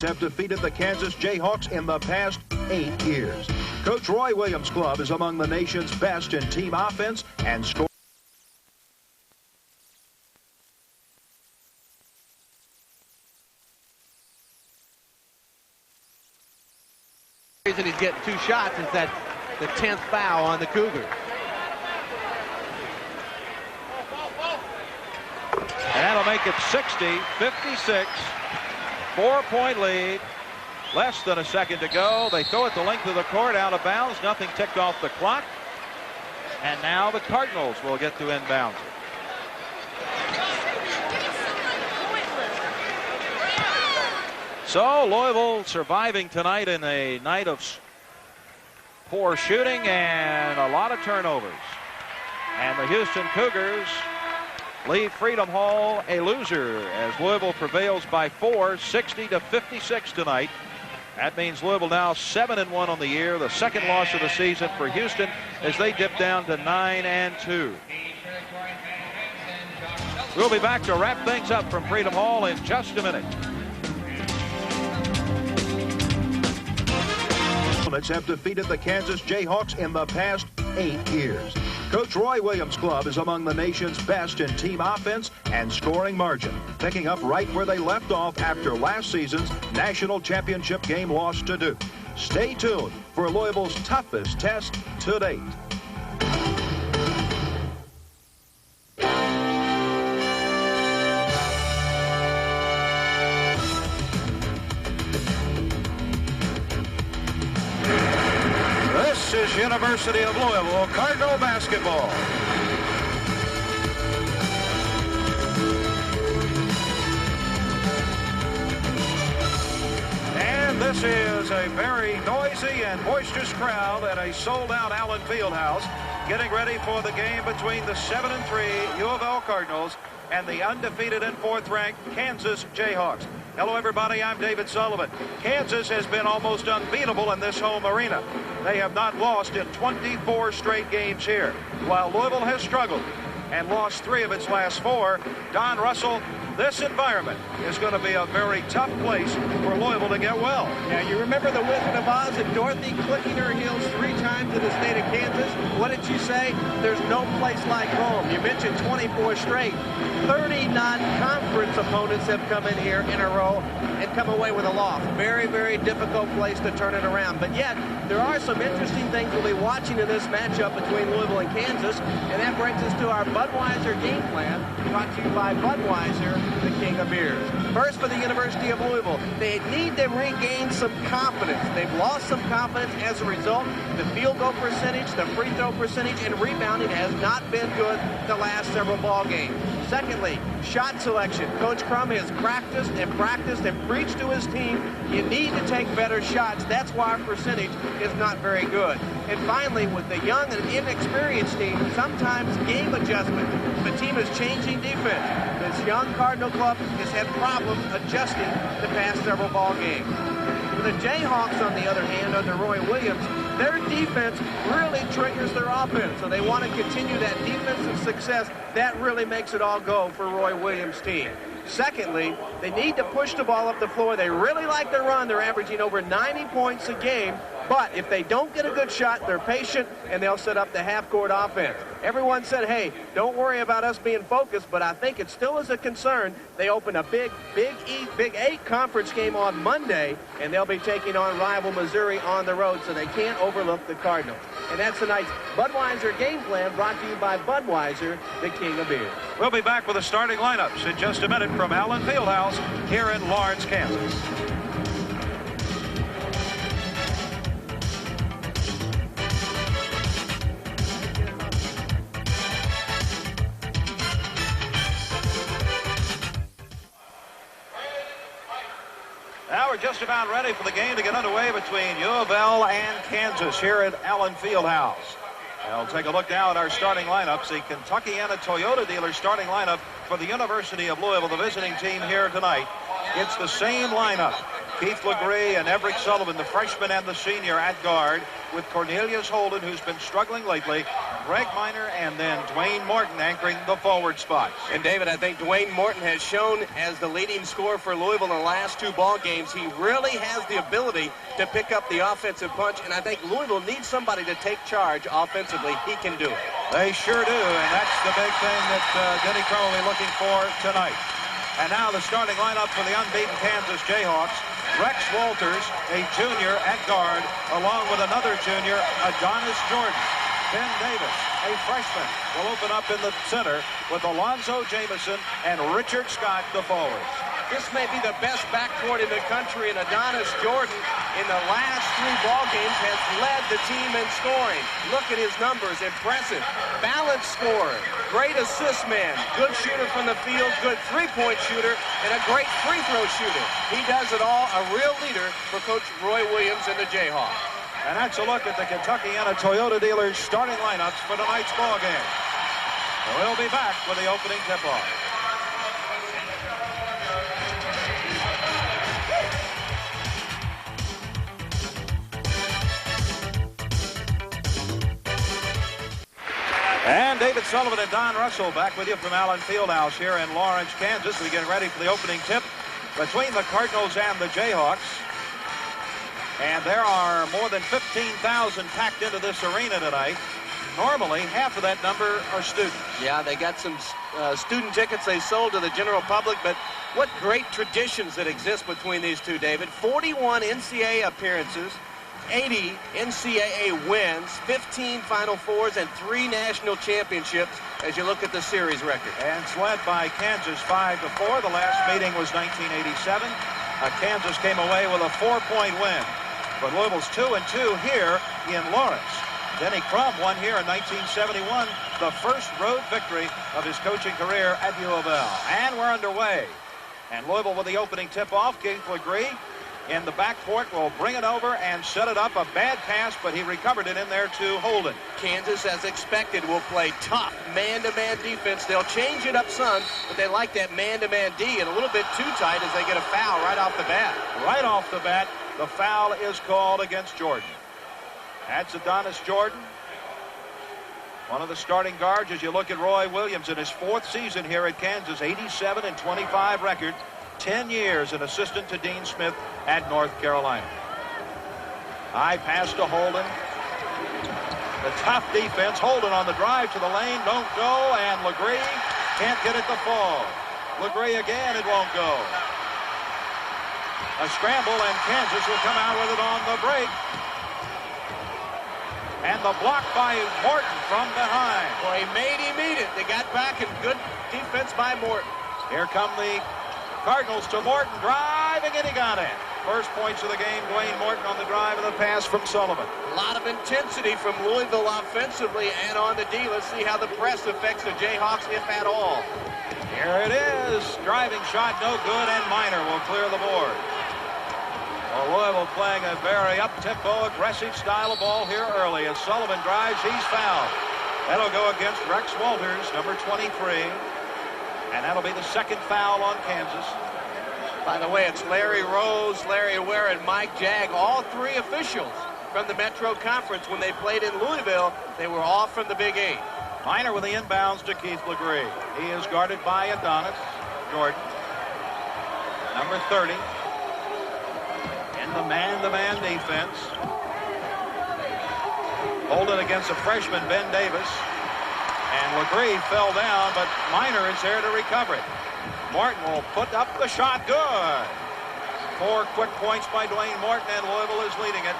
Have defeated the Kansas Jayhawks in the past 8 years. Coach Roy Williams' club is among the nation's best in team offense and score. The reason he's getting 2 shots is that the 10th foul on the Cougars. And that'll make it 60-56. 4-point lead. Less than a second to go. They throw it the length of the court, out of bounds. Nothing ticked off the clock. And now the Cardinals will get to inbounds. So Louisville surviving tonight in a night of poor shooting and a lot of turnovers. And the Houston Cougars leave Freedom Hall a loser as Louisville prevails by 4, 60-56 tonight. That means Louisville now 7-1 on the year, the second loss of the season for Houston as they dip down to 9-2. We'll be back to wrap things up from Freedom Hall in just a minute. Have defeated the Kansas Jayhawks in the past 8 years. Coach Roy Williams' club is among the nation's best in team offense and scoring margin, picking up right where they left off after last season's national championship game loss to Duke. Stay tuned for Louisville's toughest test to date. This is University of Louisville Cardinal basketball. And this is a very noisy and boisterous crowd at a sold-out Allen Fieldhouse, getting ready for the game between the 7-3 U of L Cardinals and the undefeated and 4th-ranked Kansas Jayhawks. Hello, everybody. I'm David Sullivan. Kansas has been almost unbeatable in this home arena. They have not lost in 24 straight games here, while Louisville has struggled and lost 3 of its last 4. Don Russell, this environment is going to be a very tough place for Louisville to get well. Yeah, you remember the Wizard of Oz and Dorothy clicking her heels 3 times in the state of Kansas? What did she say? There's no place like home. You mentioned 24 straight. 30 non-conference opponents have come in here in a row and come away with a loss. Very, very difficult place to turn it around. But yet, there are some interesting things we'll be watching in this matchup between Louisville and Kansas. And that brings us to our Budweiser game plan, brought to you by Budweiser, the king of beers. First, for the University of Louisville, they need to regain some confidence. They've lost some confidence as a result. The field goal percentage, the free throw percentage, and rebounding has not been good the last several ball games. Secondly, shot selection. Coach Crum has practiced and practiced and preached to his team, you need to take better shots. That's why our percentage is not very good. And finally, with the young and inexperienced team, sometimes game adjustment. The team is changing defense. This young Cardinal club has had problems adjusting the past several ball games. For the Jayhawks, on the other hand, under Roy Williams, their defense really triggers their offense. So they want to continue that defensive success. That really makes it all go for Roy Williams' team. Secondly, they need to push the ball up the floor. They really like their run. They're averaging over 90 points a game. But if they don't get a good shot, they're patient, and they'll set up the half-court offense. Everyone said, hey, don't worry about us being focused, but I think it still is a concern. They open a Big 8 conference game on Monday, and they'll be taking on rival Missouri on the road, so they can't overlook the Cardinals. And that's tonight's Budweiser game plan, brought to you by Budweiser, the king of beer. We'll be back with the starting lineups in just a minute from Allen Fieldhouse here in Lawrence, Kansas. Now we're just about ready for the game to get underway between U of L and Kansas here at Allen Fieldhouse. I'll take a look now at our starting lineups. The Kentuckiana Toyota dealer starting lineup for the University of Louisville, the visiting team here tonight. It's the same lineup. Keith Legree and Everett Sullivan, the freshman and the senior at guard, with Cornelius Holden, who's been struggling lately, Greg Minor, and then Dwayne Morton anchoring the forward spots. And David, I think Dwayne Morton has shown as the leading scorer for Louisville in the last 2 ball games, he really has the ability to pick up the offensive punch, and I think Louisville needs somebody to take charge offensively. He can do it. They sure do, and that's the big thing that Denny Crum will be looking for tonight. And now the starting lineup for the unbeaten Kansas Jayhawks. Rex Walters, a junior at guard, along with another junior, Adonis Jordan. Ben Davis, a freshman, will open up in the center with Alonzo Jameson and Richard Scott, the forwards. This may be the best backcourt in the country, and Adonis Jordan in the last 3 ball games has led the team in scoring. Look at his numbers, impressive. Balanced scorer, great assist man, good shooter from the field, good three-point shooter, and a great free throw shooter. He does it all, a real leader for Coach Roy Williams and the Jayhawks. And that's a look at the Kentuckiana Toyota dealers starting lineups for tonight's ball game. We'll be back with the opening tip-off. And David Sullivan and Don Russell back with you from Allen Fieldhouse here in Lawrence, Kansas. We get ready for the opening tip between the Cardinals and the Jayhawks. And there are more than 15,000 packed into this arena tonight. Normally, half of that number are students. Yeah, they got some student tickets they sold to the general public, but what great traditions that exist between these two, David. 41 NCAA appearances, 80 NCAA wins, 15 Final Fours, and 3 national championships as you look at the series record. And it's led by Kansas 5-4. The last meeting was 1987. Kansas came away with a 4-point win. But Louisville's 2-2 here in Lawrence. Denny Crum won here in 1971, the first road victory of his coaching career at U of L. And we're underway. And Louisville with the opening tip-off. Keith Legree in the backcourt will bring it over and set it up. A bad pass, but he recovered it in there to Holden. Kansas, as expected, will play tough man-to-man defense. They'll change it up some, but they like that man-to-man D, and a little bit too tight as they get a foul right off the bat. Right off the bat, the foul is called against Jordan. That's Adonis Jordan, one of the starting guards as you look at Roy Williams in his 4th season here at Kansas, 87-25 record, 10 years an assistant to Dean Smith at North Carolina. High pass to Holden. The tough defense. Holden on the drive to the lane, don't go, and Legree can't get it to fall. Legree again, it won't go. A scramble, and Kansas will come out with it on the break. And the block by Morton from behind. Well, he made him eat it. They got back, and good defense by Morton. Here come the Cardinals to Morton, driving, and he got it. First points of the game, Dwayne Morton on the drive and the pass from Sullivan. A lot of intensity from Louisville offensively and on the D. Let's see how the press affects the Jayhawks, if at all. Here it is. Driving shot, no good, and Minor will clear the board. Well, Louisville playing a very up-tempo, aggressive style of ball here early. As Sullivan drives, he's fouled. That'll go against Rex Walters, number 23. And that'll be the second foul on Kansas. By the way, it's Larry Rose, Larry Ware, and Mike Jag, all 3 officials from the Metro Conference. When they played in Louisville, they were all from the Big 8. Minor with the inbounds to Keith Legree. He is guarded by Adonis Jordan, number 30. In the man-to-man defense. Holden against a freshman, Ben Davis. And Legree fell down, but Minor is there to recover it. Morton will put up the shot. Good. 4 quick points by Dwayne Morton, and Louisville is leading it.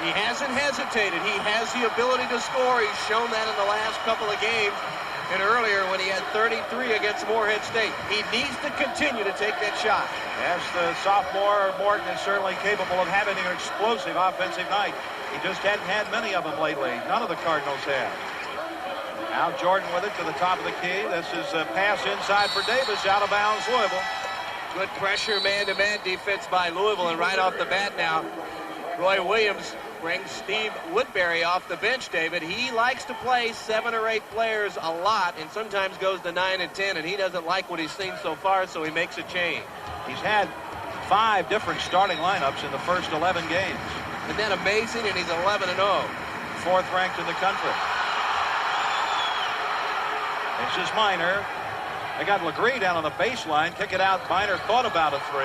He hasn't hesitated. He has the ability to score. He's shown that in the last couple of games. And earlier when he had 33 against Morehead State. He needs to continue to take that shot. Yes, the sophomore Morton is certainly capable of having an explosive offensive night. He just hadn't had many of them lately. None of the Cardinals have. Now Jordan with it to the top of the key. This is a pass inside for Davis, out of bounds Louisville. Good pressure man-to-man defense by Louisville, and right off the bat now, Roy Williams brings Steve Woodbury off the bench, David. He likes to play 7 or 8 players a lot and sometimes goes to 9 and 10, and he doesn't like what he's seen so far, so he makes a change. He's had 5 different starting lineups in the first 11 games. Isn't that amazing? And he's 11-0. 4th ranked in the country. This is Minor. They got Legree down on the baseline. Kick it out. Minor thought about a 3.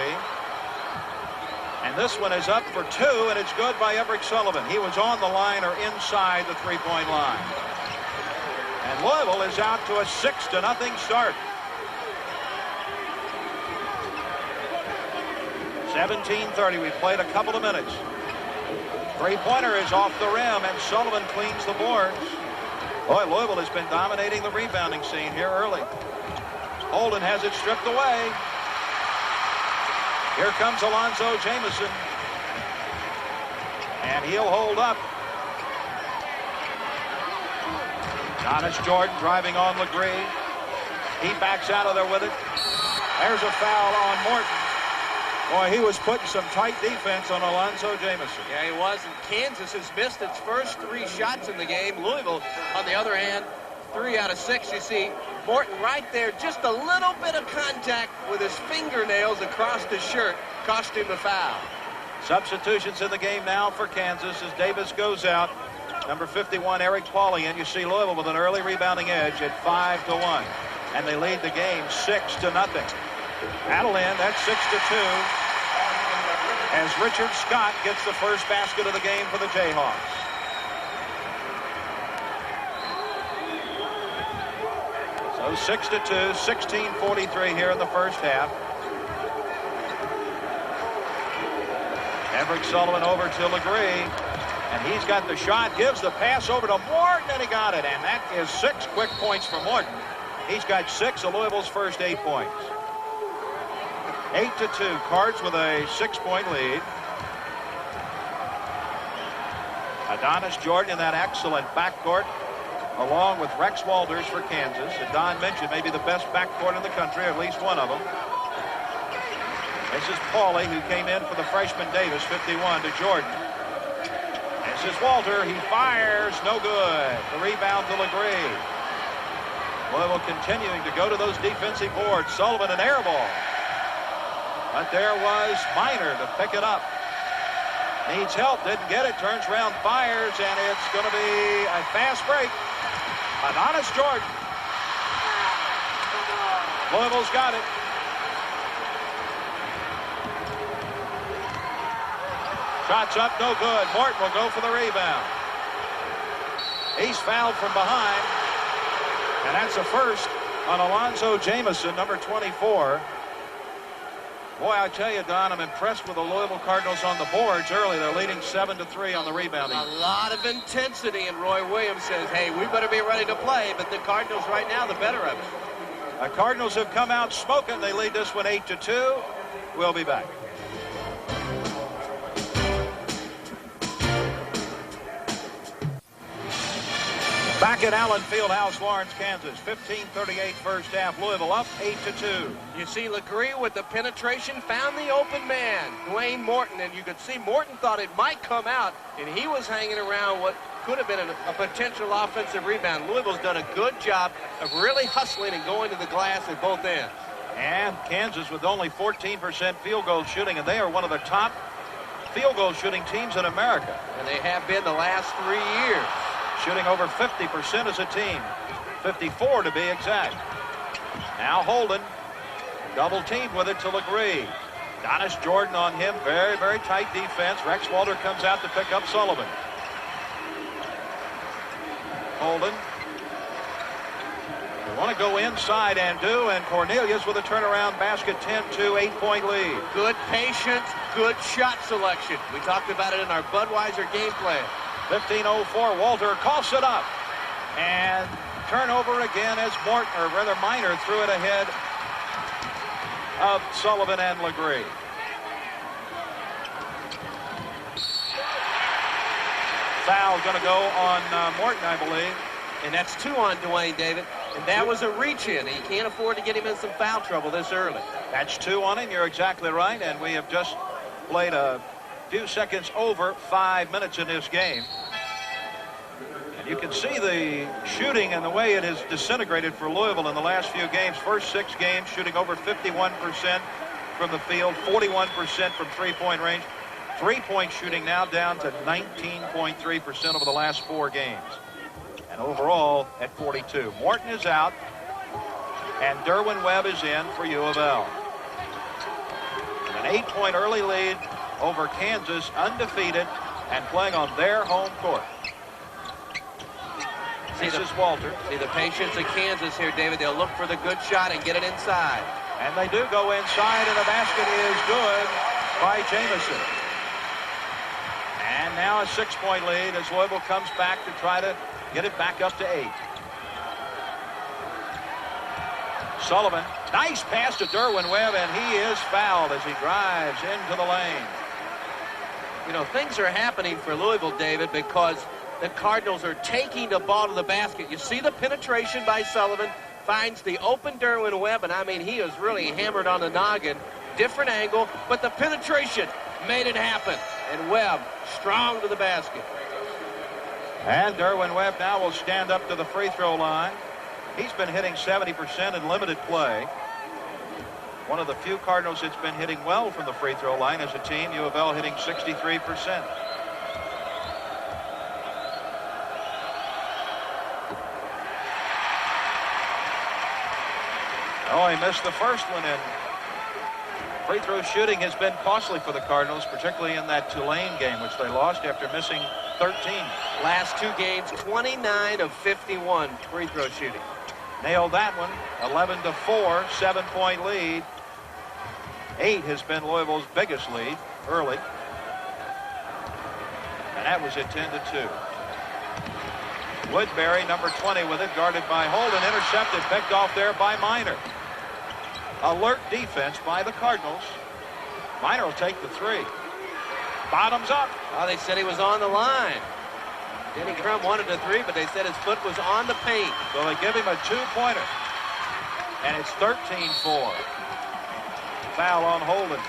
And this one is up for 2, and it's good by Everett Sullivan. He was on the line or inside the 3-point line. And Louisville is out to a 6-0 start. 17:30. We played a couple of minutes. 3-pointer is off the rim, and Sullivan cleans the boards. Boy, Louisville has been dominating the rebounding scene here early. Holden has it stripped away. Here comes Alonzo Jamison. And he'll hold up. Donis Jordan driving on Legree. He backs out of there with it. There's a foul on Morton. Boy, he was putting some tight defense on Alonzo Jamison. Yeah, he was. And Kansas has missed its first 3 shots in the game. Louisville, on the other hand, 3 out of 6. You see Morton right there, just a little bit of contact with his fingernails across the shirt cost him the foul. Substitutions in the game now for Kansas as Davis goes out. Number 51, Eric Pauly, and you see Louisville with an early rebounding edge at 5-1. And they lead the game 6-0. That'll end. That's 6-2. As Richard Scott gets the first basket of the game for the Jayhawks. So 6-2, 16:43 here in the first half. Everett Sullivan over to Legree. And he's got the shot, gives the pass over to Morton, and he got it. And that is 6 quick points for Morton. He's got 6 of Louisville's first 8 points. 8-2, Cards with a 6-point lead. Adonis Jordan in that excellent backcourt, along with Rex Walters for Kansas. And Don mentioned maybe the best backcourt in the country, at least one of them. This is Pauly, who came in for the freshman Davis, 51 to Jordan. This is Walter. He fires. No good. The rebound to Legree. Louisville continuing to go to those defensive boards. Sullivan, an air ball. But there was Minor to pick it up. Needs help. Didn't get it. Turns around, fires, and it's going to be a fast break. Adonis Jordan. Louisville's got it. Shots up, no good. Morton will go for the rebound. He's fouled from behind. And that's a first on Alonzo Jamison, number 24. Boy, I tell you, Don, I'm impressed with the Louisville Cardinals on the boards early. They're leading 7-3 on the rebounding. A lot of intensity, and Roy Williams says, hey, we better be ready to play. But the Cardinals right now, the better of it. The Cardinals have come out smoking. They lead this one 8-2. We'll be back. Back at Allen Fieldhouse, Lawrence, Kansas. 15:38 first half. Louisville up 8-2. You see Legree with the penetration, found the open man, Dwayne Morton, and you could see Morton thought it might come out, and he was hanging around what could have been a potential offensive rebound. Louisville's done a good job of really hustling and going to the glass at both ends. And Kansas with only 14% field goal shooting, and they are one of the top field goal shooting teams in America. And they have been the last 3 years. Shooting over 50% as a team. 54 to be exact. Now Holden. Double teamed with it to Legree. Donis Jordan on him. Very, very tight defense. Rex Walter comes out to pick up Sullivan. Holden. They want to go inside and Cornelius with a turnaround basket. 10-2, 8-point lead. Good patience, good shot selection. We talked about it in our Budweiser game plan. 15:04, Walter coughs it up. And turnover again as Morton, or rather Minor, threw it ahead of Sullivan and Legree. Foul going to go on Morton, I believe. And that's 2 on Dwayne, David. And that was a reach-in. He can't afford to get him in some foul trouble this early. That's 2 on him. You're exactly right. And we have just played a few seconds over 5 minutes in this game. And you can see the shooting and the way it has disintegrated for Louisville in the last few games. First 6 games shooting over 51%. from the field, 41% from three-point range. Three-point shooting now down to 19.3% over the last 4 games. And overall at 42. Morton is out, and Derwin Webb is in for U of L. An 8-point early lead over Kansas, undefeated, and playing on their home court. This is Walter. See the patience of Kansas here, David. They'll look for the good shot and get it inside. And they do go inside, and the basket is good by Jamison. And now a 6-point lead as Louisville comes back to try to get it back up to 8. Sullivan, nice pass to Derwin Webb, and he is fouled as he drives into the lane. You know, things are happening for Louisville, David, because the Cardinals are taking the ball to the basket. You see the penetration by Sullivan, finds the open Derwin Webb, and I mean, he is really hammered on the noggin. Different angle, but the penetration made it happen. And Webb strong to the basket. And Derwin Webb now will stand up to the free throw line. He's been hitting 70% in limited play. One of the few Cardinals that's been hitting well from the free throw line as a team. U of L hitting 63%. Oh, he missed the first one, and free throw shooting has been costly for the Cardinals, particularly in that Tulane game, which they lost after missing 13. Last 2 games, 29 of 51 free throw shooting. Nailed that one, 11-4, 7-point lead. 8 has been Louisville's biggest lead early. And that was at 10-2. Woodbury, number 20 with it, guarded by Holden, intercepted, picked off there by Minor. Alert defense by the Cardinals. Minor will take the 3. Bottoms up. Oh, they said he was on the line. Denny Crum wanted a 3, but they said his foot was on the paint. So they give him a 2-pointer. And it's 13-4. Foul on Holden.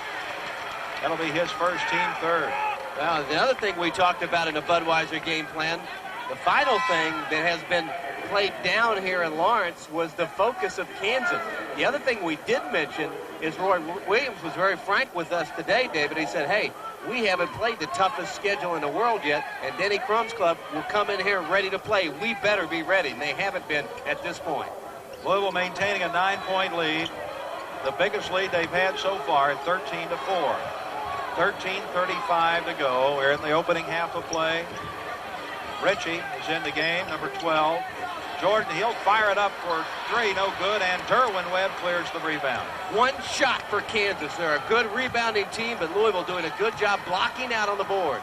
That'll be his first, team third. Well, the other thing we talked about in the Budweiser game plan, the final thing that has been played down here in Lawrence was the focus of Kansas. The other thing we did mention is Roy Williams was very frank with us today, David. He said, hey, we haven't played the toughest schedule in the world yet, and Denny Crum's club will come in here ready to play. We better be ready, and they haven't been at this point. Louisville maintaining a 9-point lead, the biggest lead they've had so far at 13-4. 13:35 to go. We're in the opening half of play. Ritchie is in the game, number 12. Jordan, he'll fire it up for 3, no good, and Derwin Webb clears the rebound. One shot for Kansas. They're a good rebounding team, but Louisville doing a good job blocking out on the board.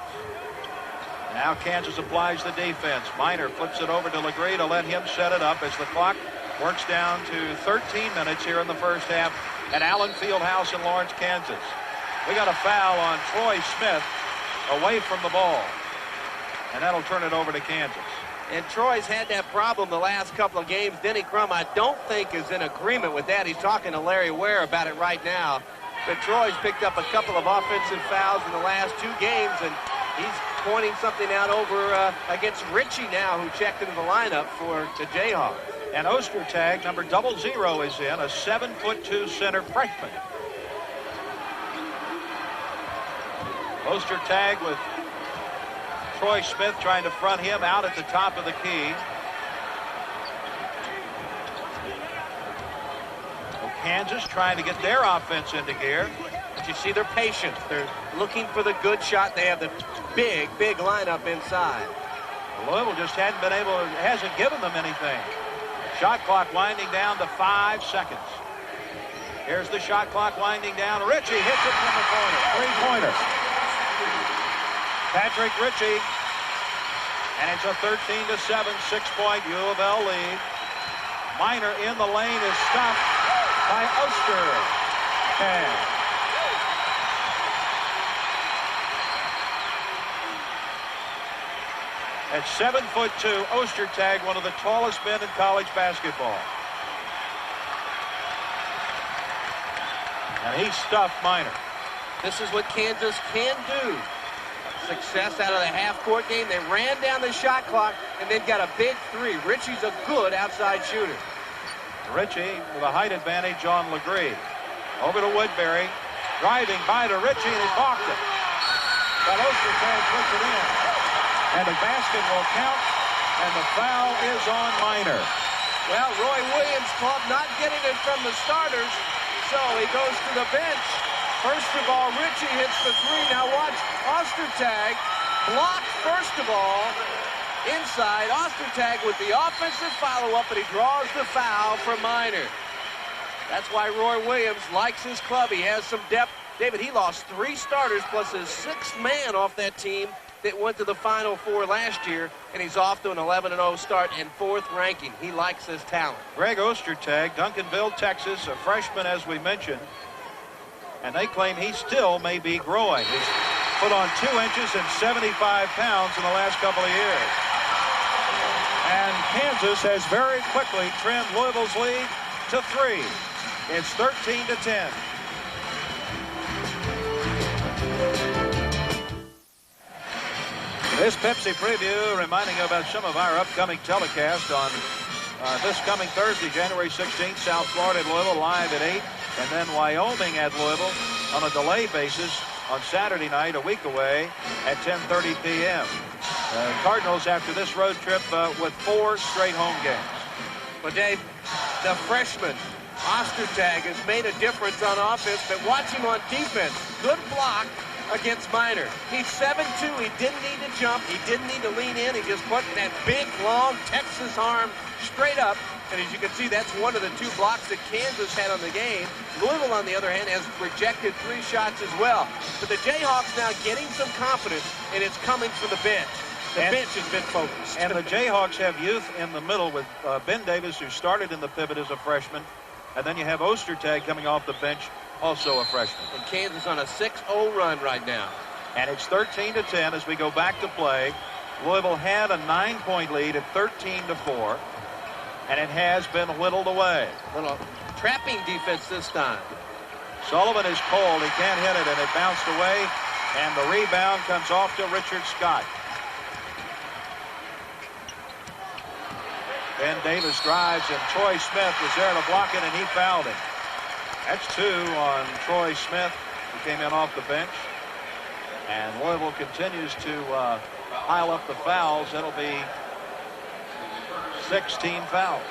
Now Kansas applies the defense. Minor flips it over to Legree to let him set it up as the clock works down to 13 minutes here in the first half at Allen Fieldhouse in Lawrence, Kansas. We got a foul on Troy Smith away from the ball, and that'll turn it over to Kansas. And Troy's had that problem the last couple of games. Denny Crum, I don't think, is in agreement with that. He's talking to Larry Ware about it right now. But Troy's picked up a couple of offensive fouls in the last 2 games, and he's pointing something out over against Ritchie now, who checked into the lineup for the Jayhawks. And Ostertag, number 00, is in, a 7'2" center freshman. Ostertag with Troy Smith trying to front him out at the top of the key. Well, Kansas trying to get their offense into gear. But you see their patience. They're looking for the good shot. They have the big lineup inside. Louisville just hasn't given them anything. Shot clock winding down to 5 seconds. Here's the shot clock winding down. Ritchie hits it from the corner. 3-pointer. Patrick Ritchie. And it's a 13-7, 6-point U of L lead. Minor in the lane is stopped by Ostertag. At 7'2", Ostertag, one of the tallest men in college basketball. And he stuffed Minor. This is what Kansas can do. Success out of the half-court game. They ran down the shot clock and then got a big 3. Ritchie's a good outside shooter. Ritchie with a height advantage on Legree. Over to Woodbury. Driving by to Ritchie, and he balked it. But Ostertag puts it in. And the basket will count, and the foul is on Minor. Well, Roy Williams' club not getting it from the starters, so he goes to the bench. First of all, Ritchie hits the three. Now watch Ostertag blocked first of all inside. Ostertag with the offensive follow-up, and he draws the foul for Minor. That's why Roy Williams likes his club. He has some depth. David, he lost 3 starters plus his 6th man off that team that went to the Final Four last year, and he's off to an 11-0 start and 4th ranking. He likes his talent. Greg Ostertag, Duncanville, Texas, a freshman, as we mentioned. And they claim he still may be growing. He's put on 2 inches and 75 pounds in the last couple of years. And Kansas has very quickly trimmed Louisville's lead to 3. It's 13-10. This Pepsi preview reminding you about some of our upcoming telecasts on this coming Thursday, January 16th, South Florida at Louisville live at 8, and then Wyoming at Louisville on a delay basis on Saturday night, a week away, at 10:30 p.m. Cardinals after this road trip with 4 straight home games. Well, Dave, the freshman, Ostertag, has made a difference on offense, but watch him on defense. Good block against Minor. He's 7'2". He didn't need to jump. He didn't need to lean in. He just put that big, long Texas arm straight up. And as you can see, that's one of the 2 blocks that Kansas had on the game. Louisville, on the other hand, has rejected 3 shots as well. But the Jayhawks now getting some confidence, and it's coming from the bench. The bench has been focused. And the Jayhawks have youth in the middle with Ben Davis, who started in the pivot as a freshman. And then you have Ostertag coming off the bench, also a freshman. And Kansas on a 6-0 run right now. And it's 13-10 as we go back to play. Louisville had a 9-point lead at 13-4. And it has been whittled away. Little trapping defense this time. Sullivan is cold. He can't hit it, and it bounced away. And the rebound comes off to Richard Scott. Ben Davis drives, and Troy Smith was there to block it, and he fouled him. That's 2 on Troy Smith, who came in off the bench. And Louisville continues to pile up the fouls. That'll be 16 fouls.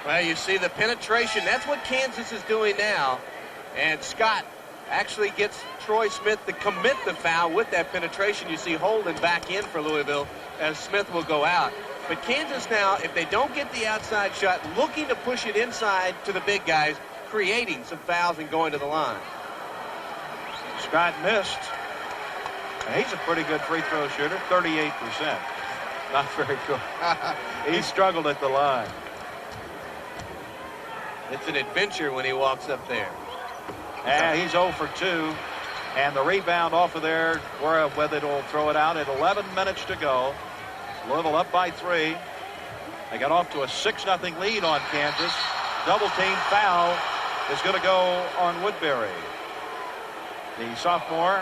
Well, you see the penetration. That's what Kansas is doing now. And Scott actually gets Troy Smith to commit the foul with that penetration. You see Holden back in for Louisville as Smith will go out. But Kansas now, if they don't get the outside shot, looking to push it inside to the big guys, creating some fouls and going to the line. Scott missed. He's a pretty good free throw shooter, 38%. Not very good. He struggled at the line. It's an adventure when he walks up there. Yeah, he's 0 for 2. And the rebound off of there, whether it'll throw it out at 11 minutes to go. Louisville up by 3. They got off to a 6-0 lead on Kansas. Double team foul is going to go on Woodbury, the sophomore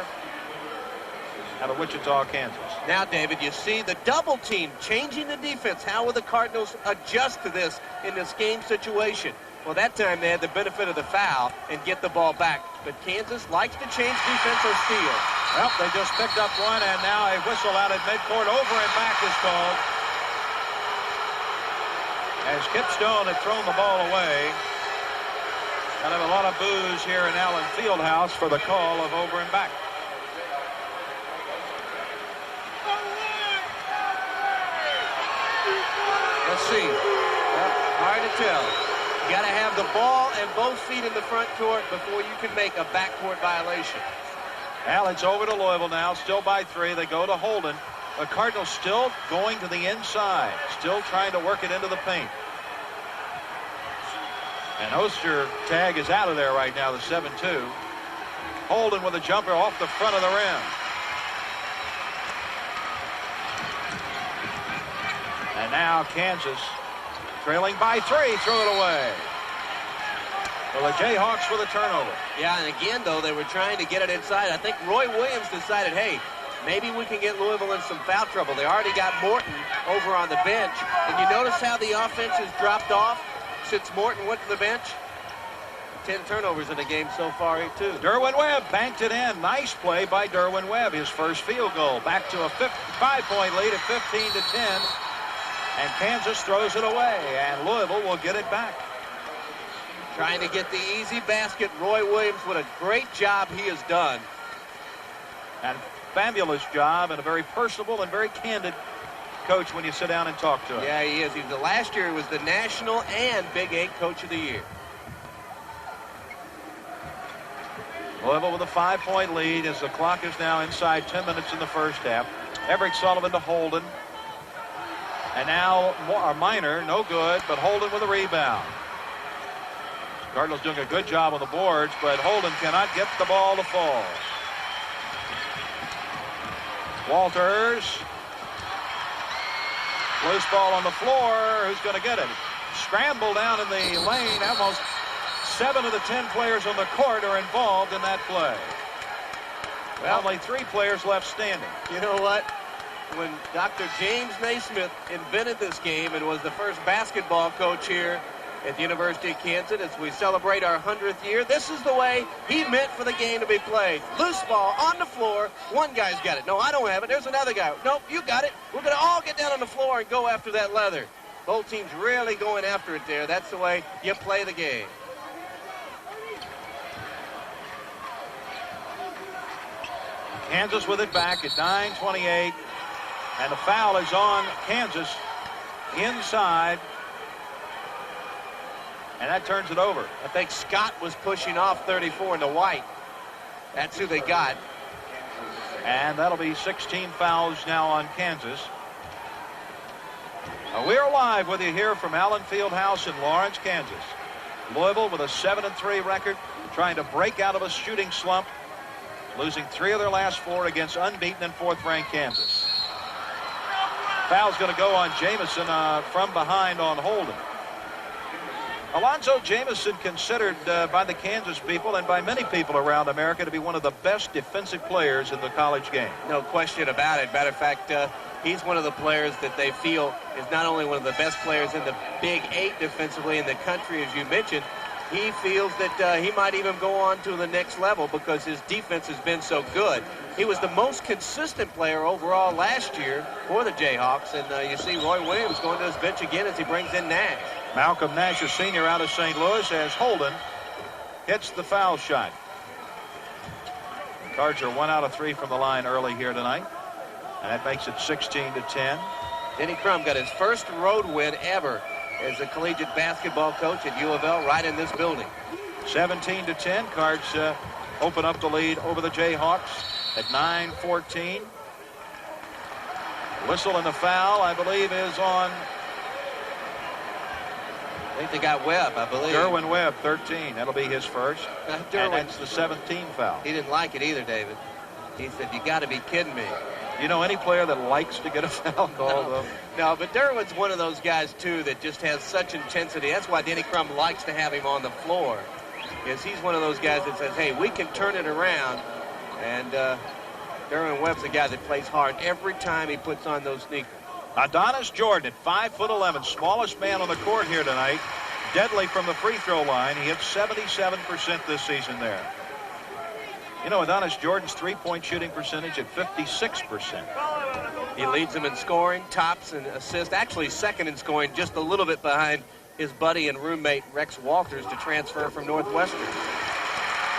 out of Wichita, Kansas. Now, David, you see the double team changing the defense. How will the Cardinals adjust to this in this game situation? Well, that time they had the benefit of the foul and get the ball back. But Kansas likes to change defense or steal. Well, they just picked up one, and now a whistle out at midcourt. Over and back is called. As Kip Stone had thrown the ball away. Kind of a lot of boos here in Allen Fieldhouse for the call of over and back. Let's see. Well, hard to tell. You got to have the ball and both feet in the front court before you can make a backcourt violation. Well, it's over to Louisville now, still by 3. They go to Holden. The Cardinals still going to the inside, still trying to work it into the paint. And Ostertag is out of there right now, the 7-2. Holden with a jumper off the front of the rim. And now Kansas trailing by 3, threw it away. Well, the Jayhawks with a turnover. Yeah, and again, though, they were trying to get it inside. I think Roy Williams decided, hey, maybe we can get Louisville in some foul trouble. They already got Morton over on the bench. And you notice how the offense has dropped off since Morton went to the bench? 10 turnovers in the game so far, too. Derwin Webb banked it in. Nice play by Derwin Webb. His first field goal. Back to a 5-point lead at 15-10. And Kansas throws it away. And Louisville will get it back. Trying to get the easy basket. Roy Williams, what a great job he has done. And fabulous job, and a very personable and very candid coach when you sit down and talk to him. Yeah, he is. Last year he was the National and Big 8 Coach of the Year. Louisville with a 5-point lead as the clock is now inside 10 minutes in the first half. Everett Sullivan to Holden. And now Minor, no good, but Holden with a rebound. Cardinals doing a good job on the boards, but Holden cannot get the ball to fall. Walters. Loose ball on the floor. Who's going to get it? Scramble down in the lane. Almost 7 of the 10 players on the court are involved in that play. Well, only 3 players left standing. You know what? When Dr. James Naismith invented this game and was the first basketball coach here at the University of Kansas as we celebrate our 100th year, this is the way he meant for the game to be played. Loose ball on the floor. One guy's got it. No, I don't have it. There's another guy. Nope, you got it. We're going to all get down on the floor and go after that leather. Both teams really going after it there. That's the way you play the game. Kansas with it back at 9:28. And the foul is on Kansas inside. And that turns it over. I think Scott was pushing off 34 into White. That's who they got. And that'll be 16 fouls now on Kansas. We're live with you here from Allen Fieldhouse in Lawrence, Kansas. Louisville with a 7-3 record, trying to break out of a shooting slump, losing 3 of their last 4 against unbeaten and 4th-ranked Kansas. Foul's going to go on Jamison from behind on Holden. Alonzo Jamison, considered by the Kansas people and by many people around America to be one of the best defensive players in the college game. No question about it. Matter of fact, he's one of the players that they feel is not only one of the best players in the Big 8 defensively in the country, as you mentioned. He feels that he might even go on to the next level because his defense has been so good. He was the most consistent player overall last year for the Jayhawks, and you see Roy Williams going to his bench again as he brings in Nash. Malcolm Nash, a senior out of St. Louis, as Holden hits the foul shot. Cards are 1 out of 3 from the line early here tonight, and that makes it 16-10. Denny Crum got his first road win ever as a collegiate basketball coach at U of L right in this building. 17-10. Cards open up the lead over the Jayhawks at 9:14. Whistle and the foul, I believe, is on. I think they got Webb, I believe. Derwin Webb, 13. That'll be his first. And that's the 17th foul. He didn't like it either, David. He said, you got to be kidding me. You know any player that likes to get a foul call, though? No, but Derwin's one of those guys, too, that just has such intensity. That's why Denny Crum likes to have him on the floor, is he's one of those guys that says, hey, we can turn it around. And Derwin Webb's a guy that plays hard every time he puts on those sneakers. Adonis Jordan at 5'11", smallest man on the court here tonight. Deadly from the free throw line. He hit 77% this season there. You know, Adonis Jordan's three-point shooting percentage at 56%. He leads them in scoring, tops and assists. Actually second in scoring, just a little bit behind his buddy and roommate Rex Walters to transfer from Northwestern.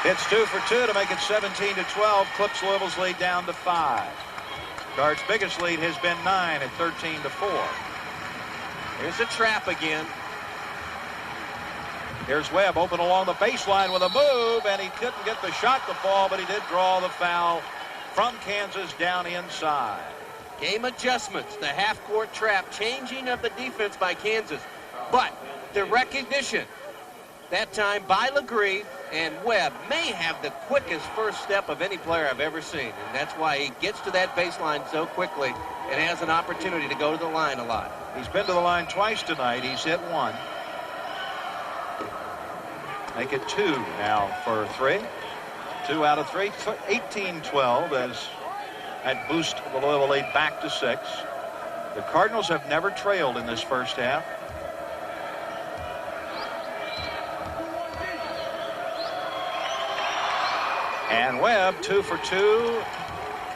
It's 2 for 2 to make it 17-12. Clips Louisville's lead down to 5. Cards' biggest lead has been 9 at 13-4. Here's a trap again. Here's Webb open along the baseline with a move, and he couldn't get the shot to fall, but he did draw the foul from Kansas down inside. Game adjustments, the half-court trap, changing of the defense by Kansas. But the recognition, that time by Legree, and Webb may have the quickest first step of any player I've ever seen. And that's why he gets to that baseline so quickly and has an opportunity to go to the line a lot. He's been to the line twice tonight. He's hit 1. Make it 2 now for 3. 2 out of 3. 18-12 as that boost the Louisville lead back to 6. The Cardinals have never trailed in this first half. And Webb 2 for 2.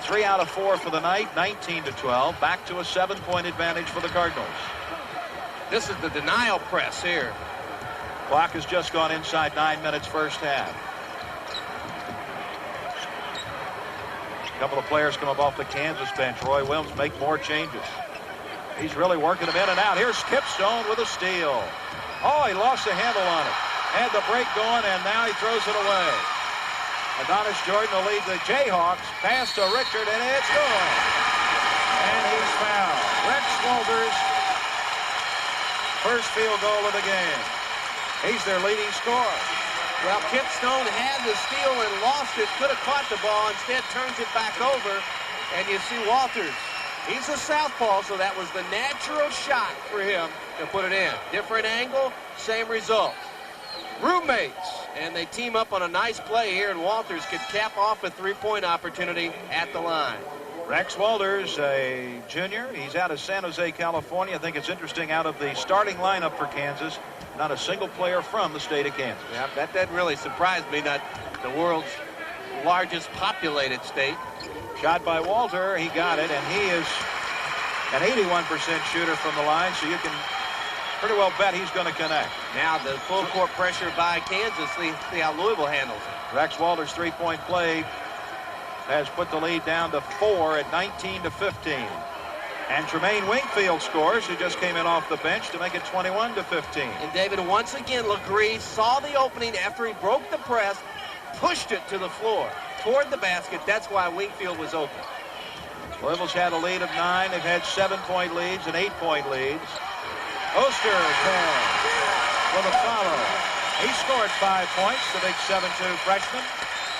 3 out of 4 for the night, 19-12. Back to a 7-point advantage for the Cardinals. This is the denial press here. Clock has just gone inside 9 minutes first half. A couple of players come up off the Kansas bench. Roy Williams make more changes. He's really working them in and out. Here's Skipstone with a steal. Oh, he lost the handle on it. Had the break going, and now he throws it away. Adonis Jordan will lead the Jayhawks. Pass to Richard, and it's good. And he's fouled. Rex Walters' first field goal of the game. He's their leading scorer. Well, Kip Stone had the steal and lost it. Could have caught the ball. Instead, turns it back over. And you see Walters. He's a southpaw, so that was the natural shot for him to put it in. Different angle, same result. Roommates, and they team up on a nice play here, and Walters could cap off a three-point opportunity at the line. Rex Walters, a junior. He's out of San Jose, California. I think it's interesting, out of the starting lineup for Kansas, not a single player from the state of Kansas. Yeah, that didn't really surprise me, not the world's largest populated state. Shot by Walter, he got it, and he is an 81% shooter from the line, so you can pretty well bet he's going to connect. Now the full court pressure by Kansas. See how Louisville handles it. Rex Walters' three-point play has put the lead down to 4 at 19-15. And Tremaine Wingfield scores, who just came in off the bench to make it 21-15. And David, once again, Legree saw the opening after he broke the press, pushed it to the floor toward the basket. That's why Wingfield was open. Louisville's had a lead of 9. They've had 7-point leads and 8-point leads. Oster with a follow. He scored 5 points, the big 7'2" freshman.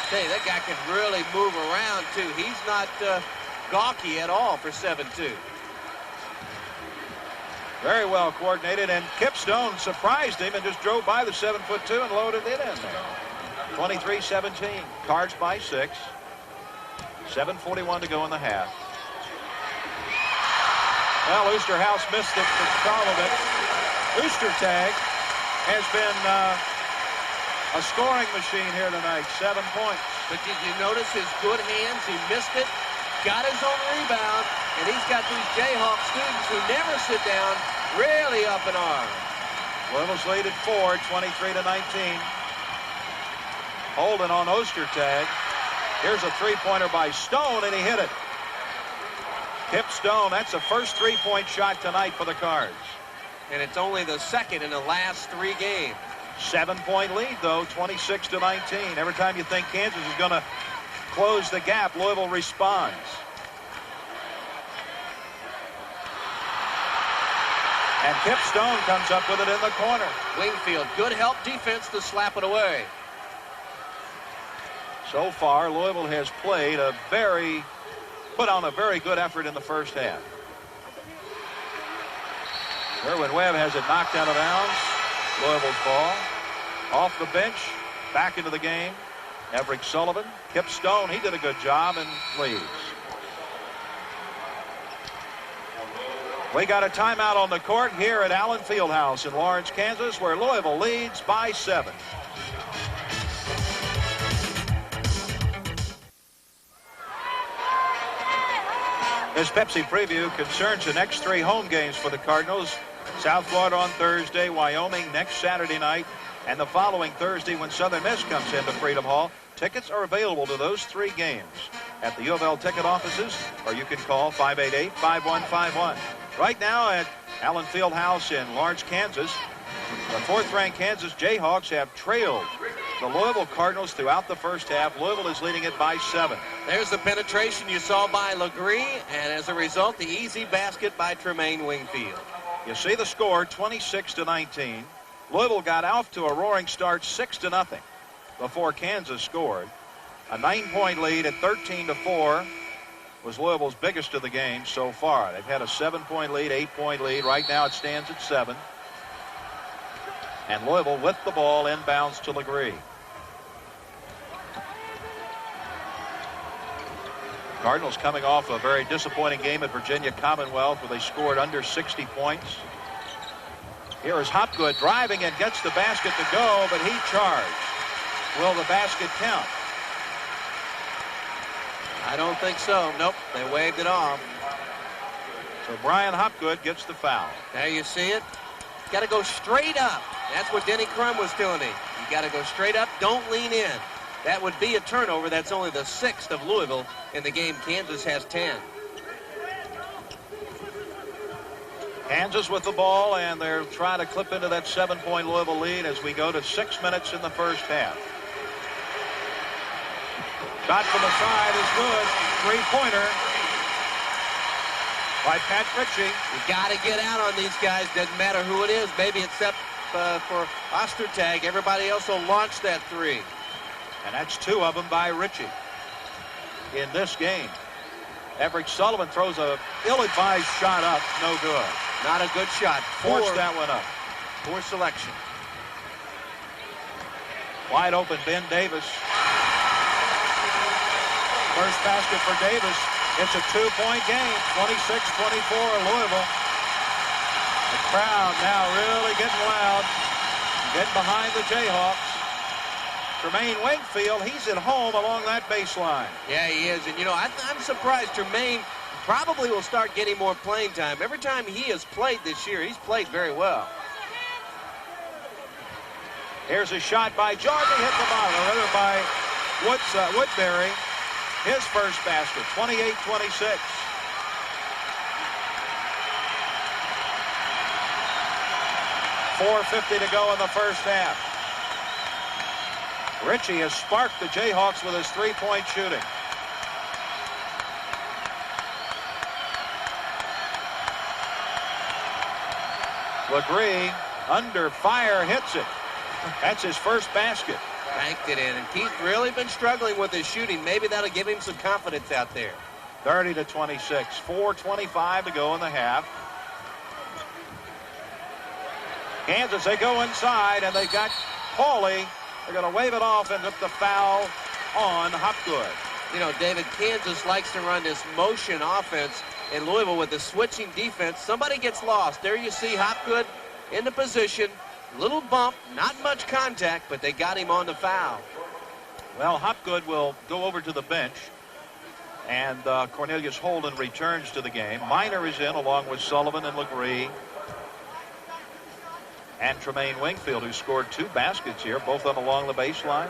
Hey, that guy can really move around, too. He's not gawky at all for 7'2". Very well coordinated, and Kip Stone surprised him and just drove by the 7'2" and loaded it in there. 23-17. Cards by 6. 7:41 to go in the half. Well, Oosterhouse missed it for Charleville. Oostertag has been a scoring machine here tonight. 7 points. But did you notice his good hands? He missed it, got his own rebound, and he's got these Jayhawk students who never sit down really up in arms. Louisville's lead at 4, 23-19. Holding on Oostertag. Here's a three-pointer by Stone, and he hit it. Kip Stone, that's the first three-point shot tonight for the Cards. And it's only the second in the last 3 games. 7-point lead, though, 26-19. Every time you think Kansas is going to close the gap, Louisville responds. And Kip Stone comes up with it in the corner. Wingfield, good help defense to slap it away. So far, Louisville has put on a very good effort in the first half. Erwin Webb has it knocked out of bounds. Louisville's ball. Off the bench, back into the game. Everett Sullivan. Kip Stone, he did a good job and leaves. We got a timeout on the court here at Allen Fieldhouse in Lawrence, Kansas, where Louisville leads by 7. This Pepsi preview concerns the next 3 home games for the Cardinals. South Florida on Thursday, Wyoming next Saturday night, and the following Thursday when Southern Miss comes into Freedom Hall. Tickets are available to those 3 games at the U of L ticket offices, or you can call 588-5151. Right now at Allen Fieldhouse in Lawrence, Kansas, the 4th-ranked Kansas Jayhawks have trailed the Louisville Cardinals throughout the first half. Louisville is leading it by 7. There's the penetration you saw by Legree, and as a result, the easy basket by Tremaine Wingfield. You see the score, 26-19. Louisville got off to a roaring start, 6-0, before Kansas scored. A 9-point lead at 13-4 was Louisville's biggest of the game so far. They've had a 7-point lead, 8-point lead. Right now it stands at 7. And Louisville with the ball inbounds to Legree. Cardinals coming off a very disappointing game at Virginia Commonwealth where they scored under 60 points. Here is Hopgood driving and gets the basket to go, but he charged. Will the basket count? I don't think so. Nope, they waved it off. So Brian Hopgood gets the foul. There you see it. Got to go straight up. That's what Denny Crum was telling him. You got to go straight up. Don't lean in. That would be a turnover. That's only the 6th of Louisville in the game. Kansas has 10. Kansas with the ball, and they're trying to clip into that 7-point Louisville lead as we go to 6 minutes in the first half. Shot from the side is good. Three-pointer by Pat Ritchie. You got to get out on these guys. Doesn't matter who it is. Maybe except for Ostertag. Everybody else will launch that three. And that's 2 of them by Ritchie in this game. Everett Sullivan throws a ill-advised shot up. No good. Not a good shot. Forced that one up. Poor selection. Wide open Ben Davis. First basket for Davis. It's a 2-point game. 26-24 Louisville. The crowd now really getting loud. Getting behind the Jayhawks. Tremaine Wingfield, he's at home along that baseline. Yeah, he is. And, you know, I'm surprised Tremaine probably will start getting more playing time. Every time he has played this year, he's played very well. Here's a shot by Jordan. Hit the bottom. Or rather by Woodbury. His first basket, 28-26. .450 to go in the first half. Ritchie has sparked the Jayhawks with his three-point shooting. Legree under fire, hits it. That's his first basket. Banked it in, and Keith really been struggling with his shooting. Maybe that'll give him some confidence out there. 30-26, 4:25 to go in the half. Kansas, they go inside, and they got Pauly. They're going to wave it off and get the foul on Hopgood. You know, David, Kansas likes to run this motion offense in Louisville with the switching defense. Somebody gets lost. There you see Hopgood in the position. Little bump, not much contact, but they got him on the foul. Well, Hopgood will go over to the bench, and Cornelius Holden returns to the game. Miner is in along with Sullivan and Legree. And Tremaine Wingfield, who scored 2 baskets here, both of them along the baseline.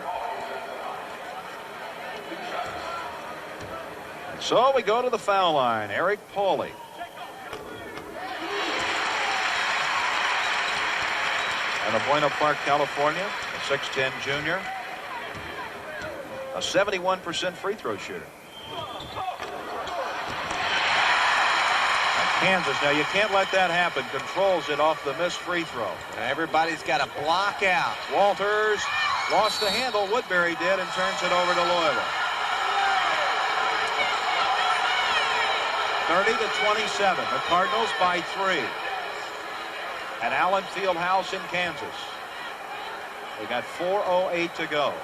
So we go to the foul line. Eric Pauly. And of Buena Park, California, a 6'10 junior. A 71% free throw shooter. Kansas, now you can't let that happen. Controls it off the missed free throw. Everybody's got to block out. Walters lost the handle. Woodbury did and turns it over to Louisville. 30-27. The Cardinals by 3. At Allen Fieldhouse in Kansas. They got 4:08 to go.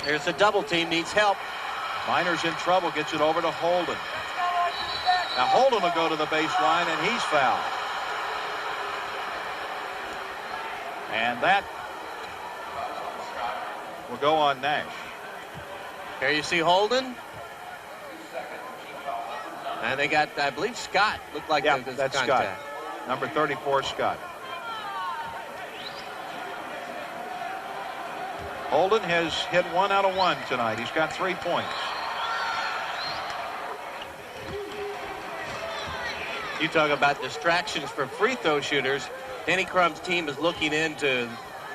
Here's a double team, needs help. Miner's in trouble, gets it over to Holden. Now Holden will go to the baseline, and he's fouled. And that will go on Nash. Here you see Holden. And they got, I believe, Scott. Looked like that's contact. Scott. Number 34, Scott. Holden has hit 1 out of 1 tonight. He's got 3 points. You talk about distractions for free throw shooters. Denny Crum's team is looking into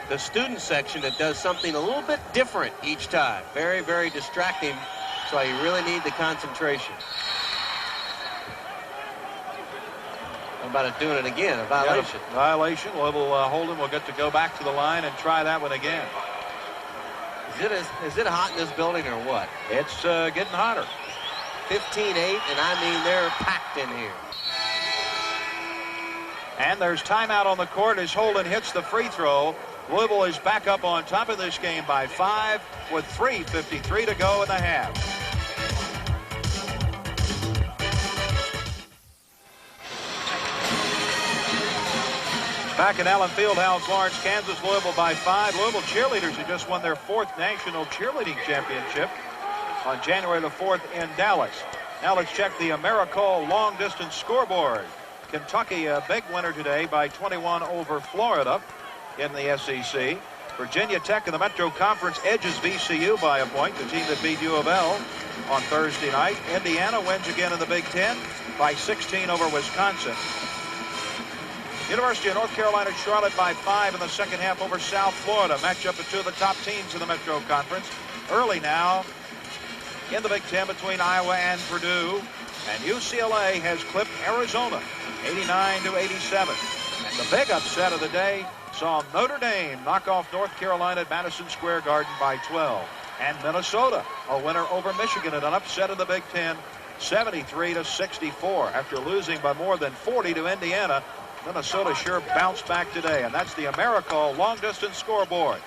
the student section that does something a little bit different each time. Very, very distracting. That's why you really need the concentration. How about it doing it again? A violation. Yeah, violation. Holden will get to go back to the line and try that one again. Is it hot in this building or what? It's getting hotter. 15-8, and I mean they're packed in here. And there's timeout on the court as Holden hits the free throw. Louisville is back up on top of this game by 5 with 3:53 to go in the half. Back at Allen Fieldhouse, Lawrence, Kansas, Louisville by 5. Louisville cheerleaders who just won their 4th national cheerleading championship on January the 4th in Dallas. Now let's check the AmeriCall long distance scoreboard. Kentucky a big winner today by 21 over Florida in the SEC. Virginia Tech in the Metro Conference edges VCU by a point, the team that beat U of L on Thursday night. Indiana wins again in the Big Ten by 16 over Wisconsin. University of North Carolina Charlotte by 5 in the second half over South Florida. Matchup of 2 of the top teams in the Metro Conference. Early now in the Big Ten between Iowa and Purdue. And UCLA has clipped Arizona 89-87. And the big upset of the day saw Notre Dame knock off North Carolina at Madison Square Garden by 12. And Minnesota, a winner over Michigan in an upset in the Big Ten, 73-64. After losing by more than 40 to Indiana, Minnesota sure bounced back today. And that's the AmeriCall long distance scoreboard.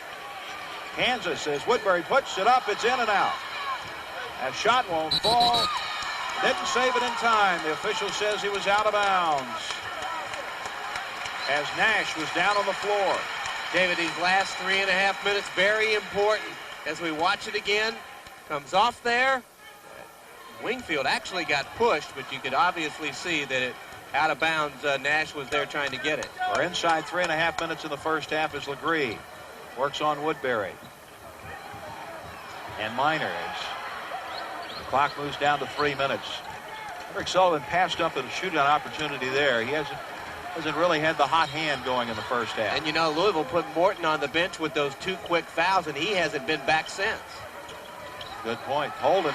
Kansas, as Woodbury puts it up, it's in and out. That shot won't fall. Didn't save it in time. The official says he was out of bounds as Nash was down on the floor. David, these last 3.5 minutes, very important. As we watch it again, comes off there. Wingfield actually got pushed, but you could obviously see that it out of bounds. Nash was there trying to get it. We're inside 3.5 minutes in the first half as Legree works on Woodbury. And Minor, the clock moves down to 3 minutes. Eric Sullivan passed up a shooting opportunity there. He hasn't really had the hot hand going in the first half. And you know, Louisville put Morton on the bench with those 2 quick fouls, and he hasn't been back since. Good point. Holden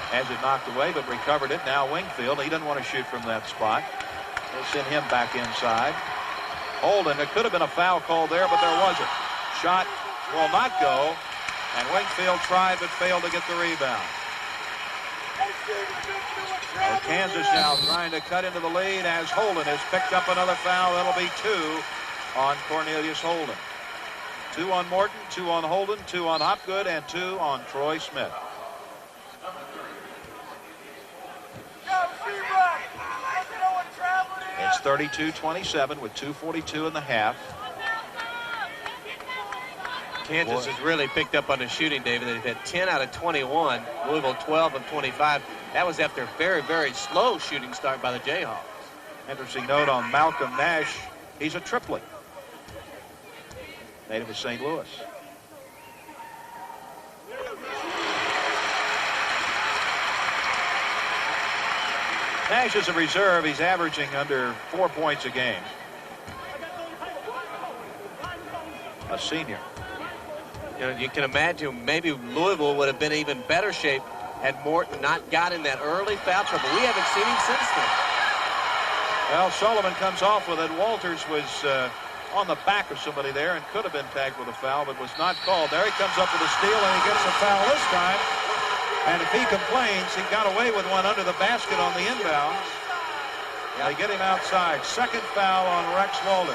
has it knocked away, but recovered it. Now Wingfield, he doesn't want to shoot from that spot. They'll send him back inside. Holden, there could have been a foul call there, but there wasn't. Shot will not go, and Wingfield tried but failed to get the rebound. Well, Kansas now trying to cut into the lead as Holden has picked up another foul. That'll be 2 on Cornelius Holden. 2 on Morton, 2 on Holden, 2 on Hopgood, and 2 on Troy Smith. It's 32-27 with 2:42 in the half. Kansas has really picked up on the shooting, David. They've had 10 out of 21. Louisville 12 of 25. That was after a very, very slow shooting start by the Jayhawks. Interesting note on Malcolm Nash. He's a triplet. Native of St. Louis. Nash is a reserve. He's averaging under 4 points a game. A senior. You know, you can imagine maybe Louisville would have been in even better shape had Morton not gotten that early foul trouble. We haven't seen him since then. Well, Sullivan comes off with it. Walters was on the back of somebody there and could have been tagged with a foul, but was not called. There he comes up with a steal, and he gets a foul this time. And if he complains, he got away with one under the basket on the inbound. They get him outside. Second foul on Rex Walters.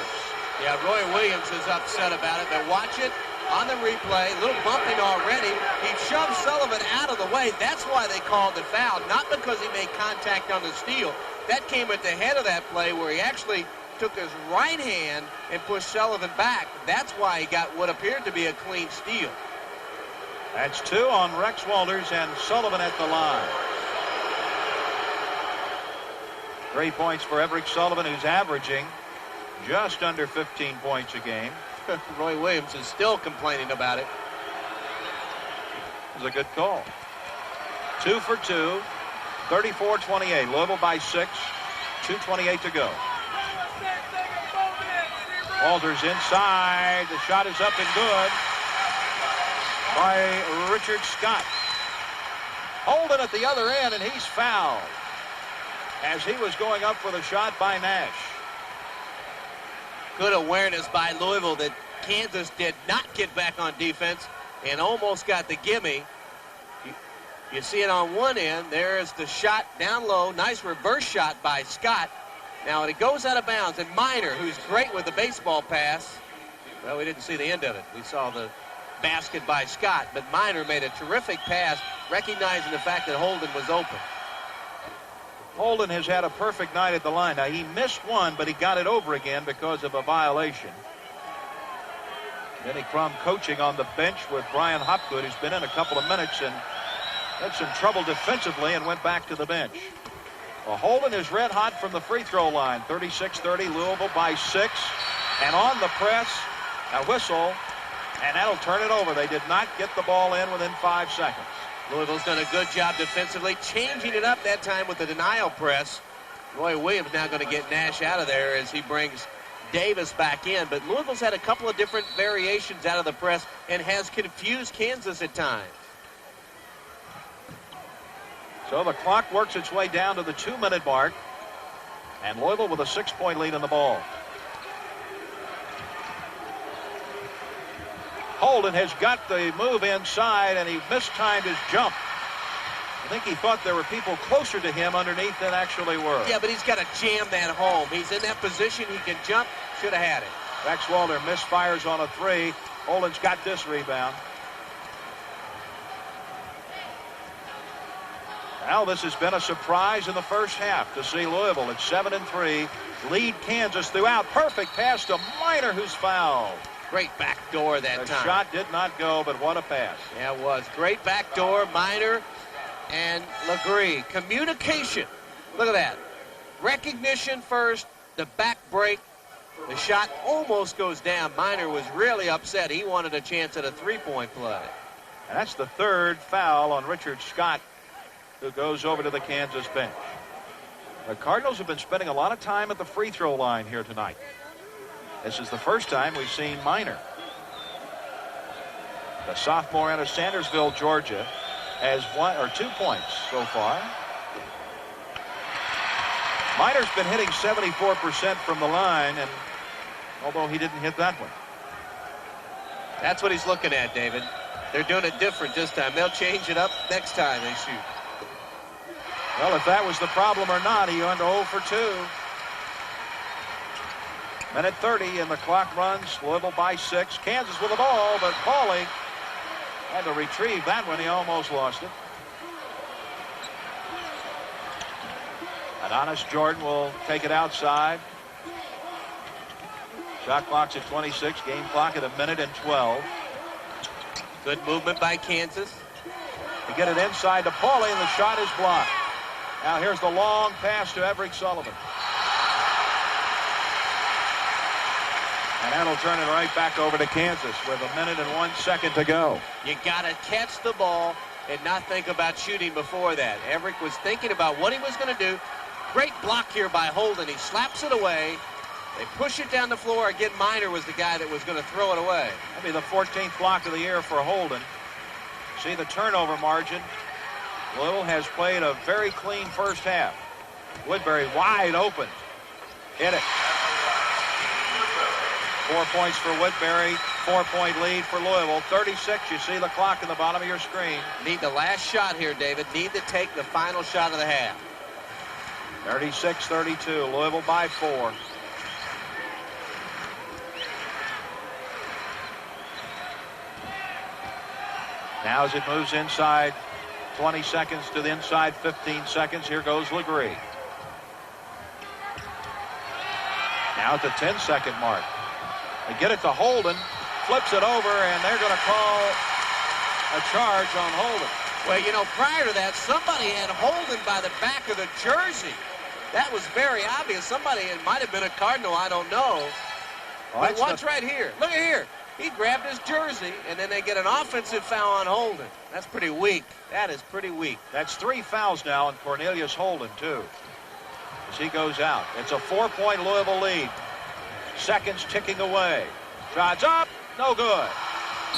Yeah, Roy Williams is upset about it, but watch it on the replay. A little bumping already. He shoved Sullivan out of the way. That's why they called the foul, not because he made contact on the steal. That came at the head of that play where he actually took his right hand and pushed Sullivan back. That's why he got what appeared to be a clean steal. That's 2 on Rex Walters, and Sullivan at the line. 3 points for Everett Sullivan, who's averaging just under 15 points a game. Roy Williams is still complaining about it. It was a good call. 2 for 2, 34-28. Louisville by 6, 2:28 to go. Walters inside. The shot is up and good by Richard Scott. Holden at the other end, and he's fouled as he was going up for the shot by Nash. Good awareness by Louisville that Kansas did not get back on defense and almost got the gimme. You see it on one end. There's the shot down low. Nice reverse shot by Scott. Now it goes out of bounds, and Minor, who's great with the baseball pass, well, we didn't see the end of it. We saw the basket by Scott, but Minor made a terrific pass, recognizing the fact that Holden was open. Holden has had a perfect night at the line. Now, he missed one, but he got it over again because of a violation. Denny Crum coaching on the bench with Brian Hopgood, who's been in a couple of minutes and had some trouble defensively and went back to the bench. Well, Holden is red hot from the free throw line. 36-30, Louisville by 6. And on the press, a whistle, and that'll turn it over. They did not get the ball in within 5 seconds. Louisville's done a good job defensively, changing it up that time with the denial press. Roy Williams now going to get Nash out of there as he brings Davis back in. But Louisville's had a couple of different variations out of the press and has confused Kansas at times. So the clock works its way down to the 2-minute mark. And Louisville with a 6-point lead in the ball. Holden has got the move inside, and he mistimed his jump. I think he thought there were people closer to him underneath than actually were. Yeah, but he's got to jam that home. He's in that position. He can jump. Should have had it. Rex Walter misfires on a 3. Holden's got this rebound. Well, this has been a surprise in the first half to see Louisville at 7-3 lead Kansas throughout. Perfect pass to Minor, who's fouled. Great back door that The time. shot did not go, but what a pass. Yeah, it was. Great back door, Minor and Legree. Communication. Look at that. Recognition first, the back break. The shot almost goes down. Minor was really upset. He wanted a chance at a three-point play. And that's the 3rd foul on Richard Scott, who goes over to the Kansas bench. The Cardinals have been spending a lot of time at the free throw line here tonight. This is the first time we've seen Minor. The sophomore out of Sandersville, Georgia, has 1 or 2 points so far. Minor's been hitting 74% from the line, and although he didn't hit that one. That's what he's looking at, David. They're doing it different this time. They'll change it up next time they shoot. Well, if that was the problem or not, he went 0 for 2. Minute 30 and the clock runs. Louisville by 6. Kansas with the ball, but Pauly had to retrieve that one. He almost lost it. Adonis Jordan will take it outside. Shot clock's at 26. Game clock at 1:12. Good movement by Kansas. They get it inside to Pauly, and the shot is blocked. Now here's the long pass to Everett Sullivan. And that'll turn it right back over to Kansas with 1:01 to go. You got to catch the ball and not think about shooting before that. Everett was thinking about what he was going to do. Great block here by Holden. He slaps it away. They push it down the floor. Again, Minor was the guy that was going to throw it away. That'll be the 14th block of the year for Holden. See the turnover margin. Louisville has played a very clean first half. Woodbury wide open. Hit it. 4 points for Woodbury. 4-point lead for Louisville. 36. You see the clock in the bottom of your screen. Need the last shot here, David. Need to take the final shot of the half. 36-32. Louisville by 4. Now as it moves inside, 20 seconds to the inside, 15 seconds. Here goes Legree. Now at the 10-second mark. They get it to Holden, flips it over, and they're going to call a charge on Holden. Well, you know, prior to that, somebody had Holden by the back of the jersey. That was very obvious. Somebody, it might have been a Cardinal, I don't know. Well, but watch right here. Look at here. He grabbed his jersey, and then they get an offensive foul on Holden. That's pretty weak. That is pretty weak. That's 3 fouls now on Cornelius Holden, too, as he goes out. It's a 4-point Louisville lead. Seconds ticking away. Shots up, no good.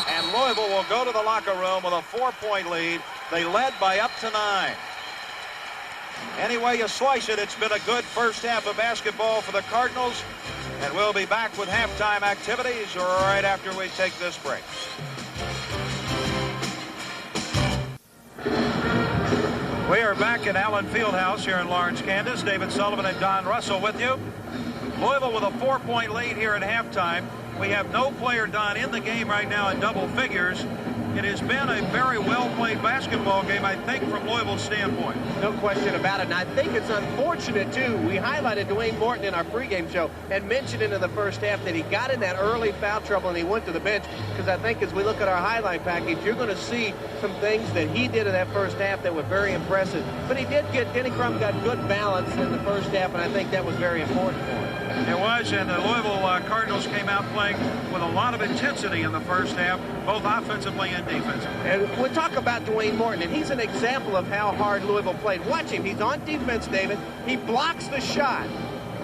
And Louisville will go to the locker room with a 4-point lead. They led by up to 9. Any way you slice it, it's been a good first half of basketball for the Cardinals. And we'll be back with halftime activities right after we take this break. We are back at Allen Fieldhouse here in Lawrence, Kansas. David Sullivan and Don Russell with you. Louisville with a 4-point lead here at halftime. We have no player, Don, in the game right now in double figures. it has been a very well-played basketball game, I think, from Louisville's standpoint. No question about it, and I think it's unfortunate, too. We highlighted Dwayne Morton in our pregame show and mentioned it in the first half that he got in that early foul trouble and he went to the bench, because I think as we look at our highlight package, you're going to see some things that he did in that first half that were very impressive. But he did get, Denny Crum got good balance in the first half, and I think that was very important for him. It was, and the Louisville Cardinals came out playing with a lot of intensity in the first half, both offensively and defensively. And we'll talk about Dwayne Morton, and he's an example of how hard Louisville played. Watch him. He's on defense, David. He blocks the shot.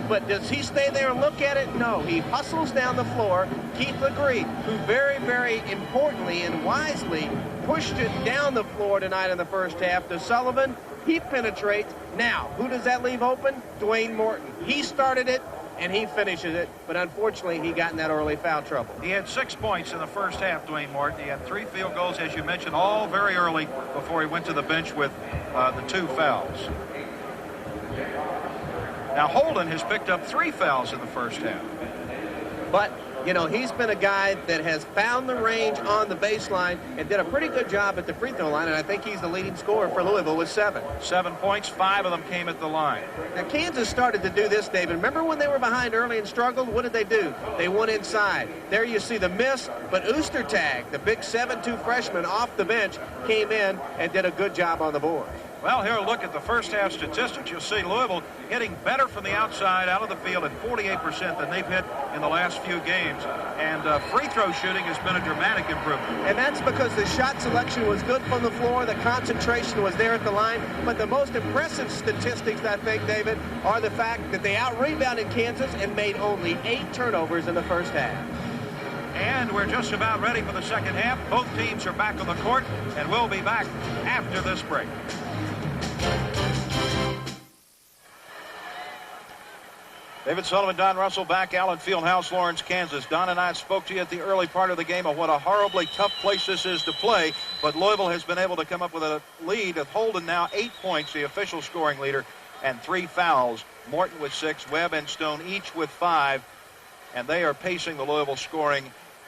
But does he stay there and look at it? No. He hustles down the floor. Keith Legree, who very, very importantly and wisely pushed it down the floor tonight in the first half to Sullivan. He penetrates. Now, who does that leave open? Dwayne Morton. He started it, and he finishes it, but unfortunately he got in that early foul trouble. He had 6 points in the first half, Dwayne Morton. He had 3 field goals, as you mentioned, all very early before he went to the bench with the 2 fouls. Now Holden has picked up 3 fouls in the first half. But, you know, he's been a guy that has found the range on the baseline and did a pretty good job at the free throw line, and I think he's the leading scorer for Louisville with 7. 7 points, 5 of them came at the line. Now, Kansas started to do this, David. Remember when they were behind early and struggled? What did they do? They went inside. There you see the miss, but Oostertag, the big 7'2" freshman off the bench, came in and did a good job on the board. Well, here, look at the first half statistics. You'll see Louisville hitting better from the outside out of the field at 48% than they've hit in the last few games. And free throw shooting has been a dramatic improvement. And that's because the shot selection was good from the floor. The concentration was there at the line. But the most impressive statistics, I think, David, are the fact that they out-rebounded Kansas and made only 8 turnovers in the first half. And we're just about ready for the second half. Both teams are back on the court, and we'll be back after this break. David Sullivan, Don Russell, back Allen Fieldhouse, Lawrence, Kansas. Don and I spoke to you at the early part of the game of what a horribly tough place this is to play, but Louisville has been able to come up with a lead with Holden now 8 points, the official scoring leader, and 3 fouls. Morton with 6, Webb and Stone each with 5, and they are pacing the Louisville scoring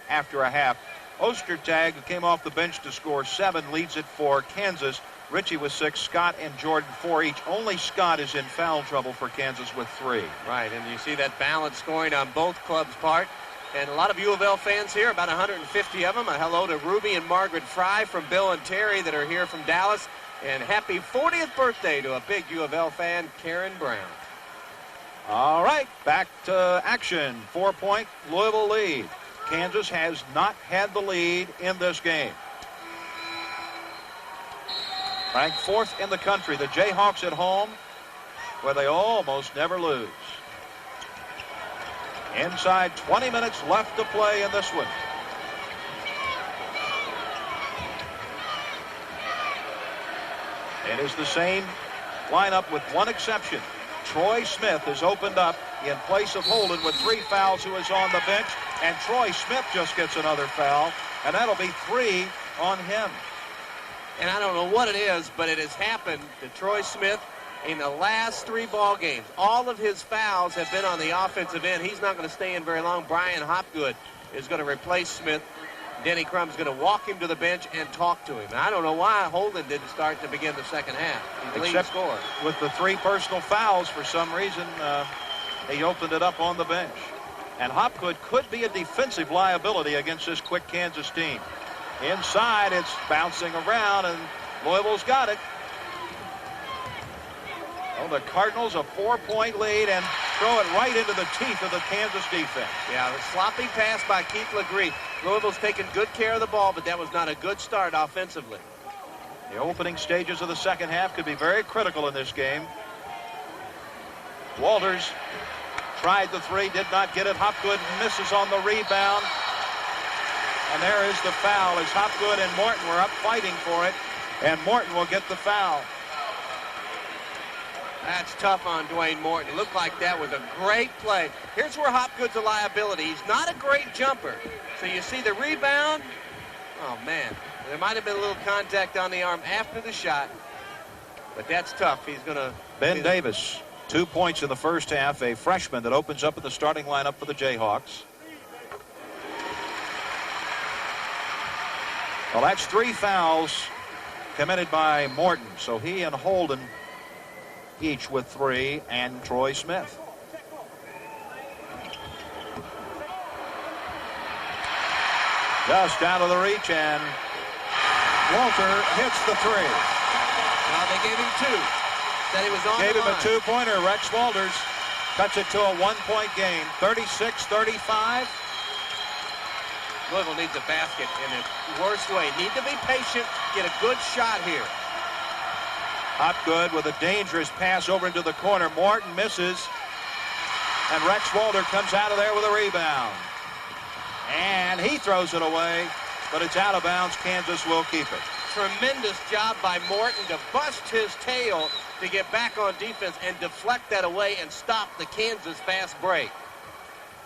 after a half. Oostertag, who came off the bench to score 7, leads it for Kansas. Ritchie with 6, Scott and Jordan 4 each. Only Scott is in foul trouble for Kansas with 3. Right, and you see that balanced scoring on both clubs' part. And a lot of U of L fans here, about 150 of them. A hello to Ruby and Margaret Fry from Bill and Terry that are here from Dallas. And happy 40th birthday to a big U of L fan, Karen Brown. All right, back to action. 4-point Louisville lead. Kansas has not had the lead in this game. Ranked 4th in the country. The Jayhawks at home, where they almost never lose. Inside 20 minutes left to play in this one. It is the same lineup with one exception. Troy Smith has opened up in place of Holden with 3 fouls, who is on the bench. And Troy Smith just gets another foul, and that'll be 3 on him. And I don't know what it is, but it has happened to Troy Smith in the last 3 ball games. All of his fouls have been on the offensive end. He's not going to stay in very long. Brian Hopgood is going to replace Smith. Denny Crum's going to walk him to the bench and talk to him. And I don't know why Holden didn't start to begin the second half. He's the leading scorer. With the 3 personal fouls, for some reason, he opened it up on the bench. And Hopgood could be a defensive liability against this quick Kansas team. Inside, it's bouncing around, and Louisville's got it. Oh, the Cardinals a 4-point lead and throw it right into the teeth of the Kansas defense. Yeah, the sloppy pass by Keith Legree. Louisville's taken good care of the ball, but that was not a good start offensively. The opening stages of the second half could be very critical in this game. Walters tried the 3, did not get it. Hopgood misses on the rebound. And there is the foul as Hopgood and Morton were up fighting for it. And Morton will get the foul. That's tough on Dwayne Morton. It looked like that was a great play. Here's where Hopgood's a liability. He's not a great jumper. So you see the rebound. Oh, man. There might have been a little contact on the arm after the shot. But that's tough. He's going to... Ben Davis, 2 points in the first half. A freshman that opens up in the starting lineup for the Jayhawks. Well, that's 3 fouls committed by Morton. So he and Holden each with 3, and Troy Smith. Just out of the reach, and Walter hits the 3. Well, they gave him 2. Said he was on Gave the him line. a 2-pointer. Rex Walters cuts it to a 1-point game, 36-35. Louisville needs a basket in the worst way. Need to be patient, get a good shot here. Hopgood with a dangerous pass over into the corner. Morton misses, and Rex Walter comes out of there with a rebound. And he throws it away, but it's out of bounds. Kansas will keep it. Tremendous job by Morton to bust his tail to get back on defense and deflect that away and stop the Kansas fast break.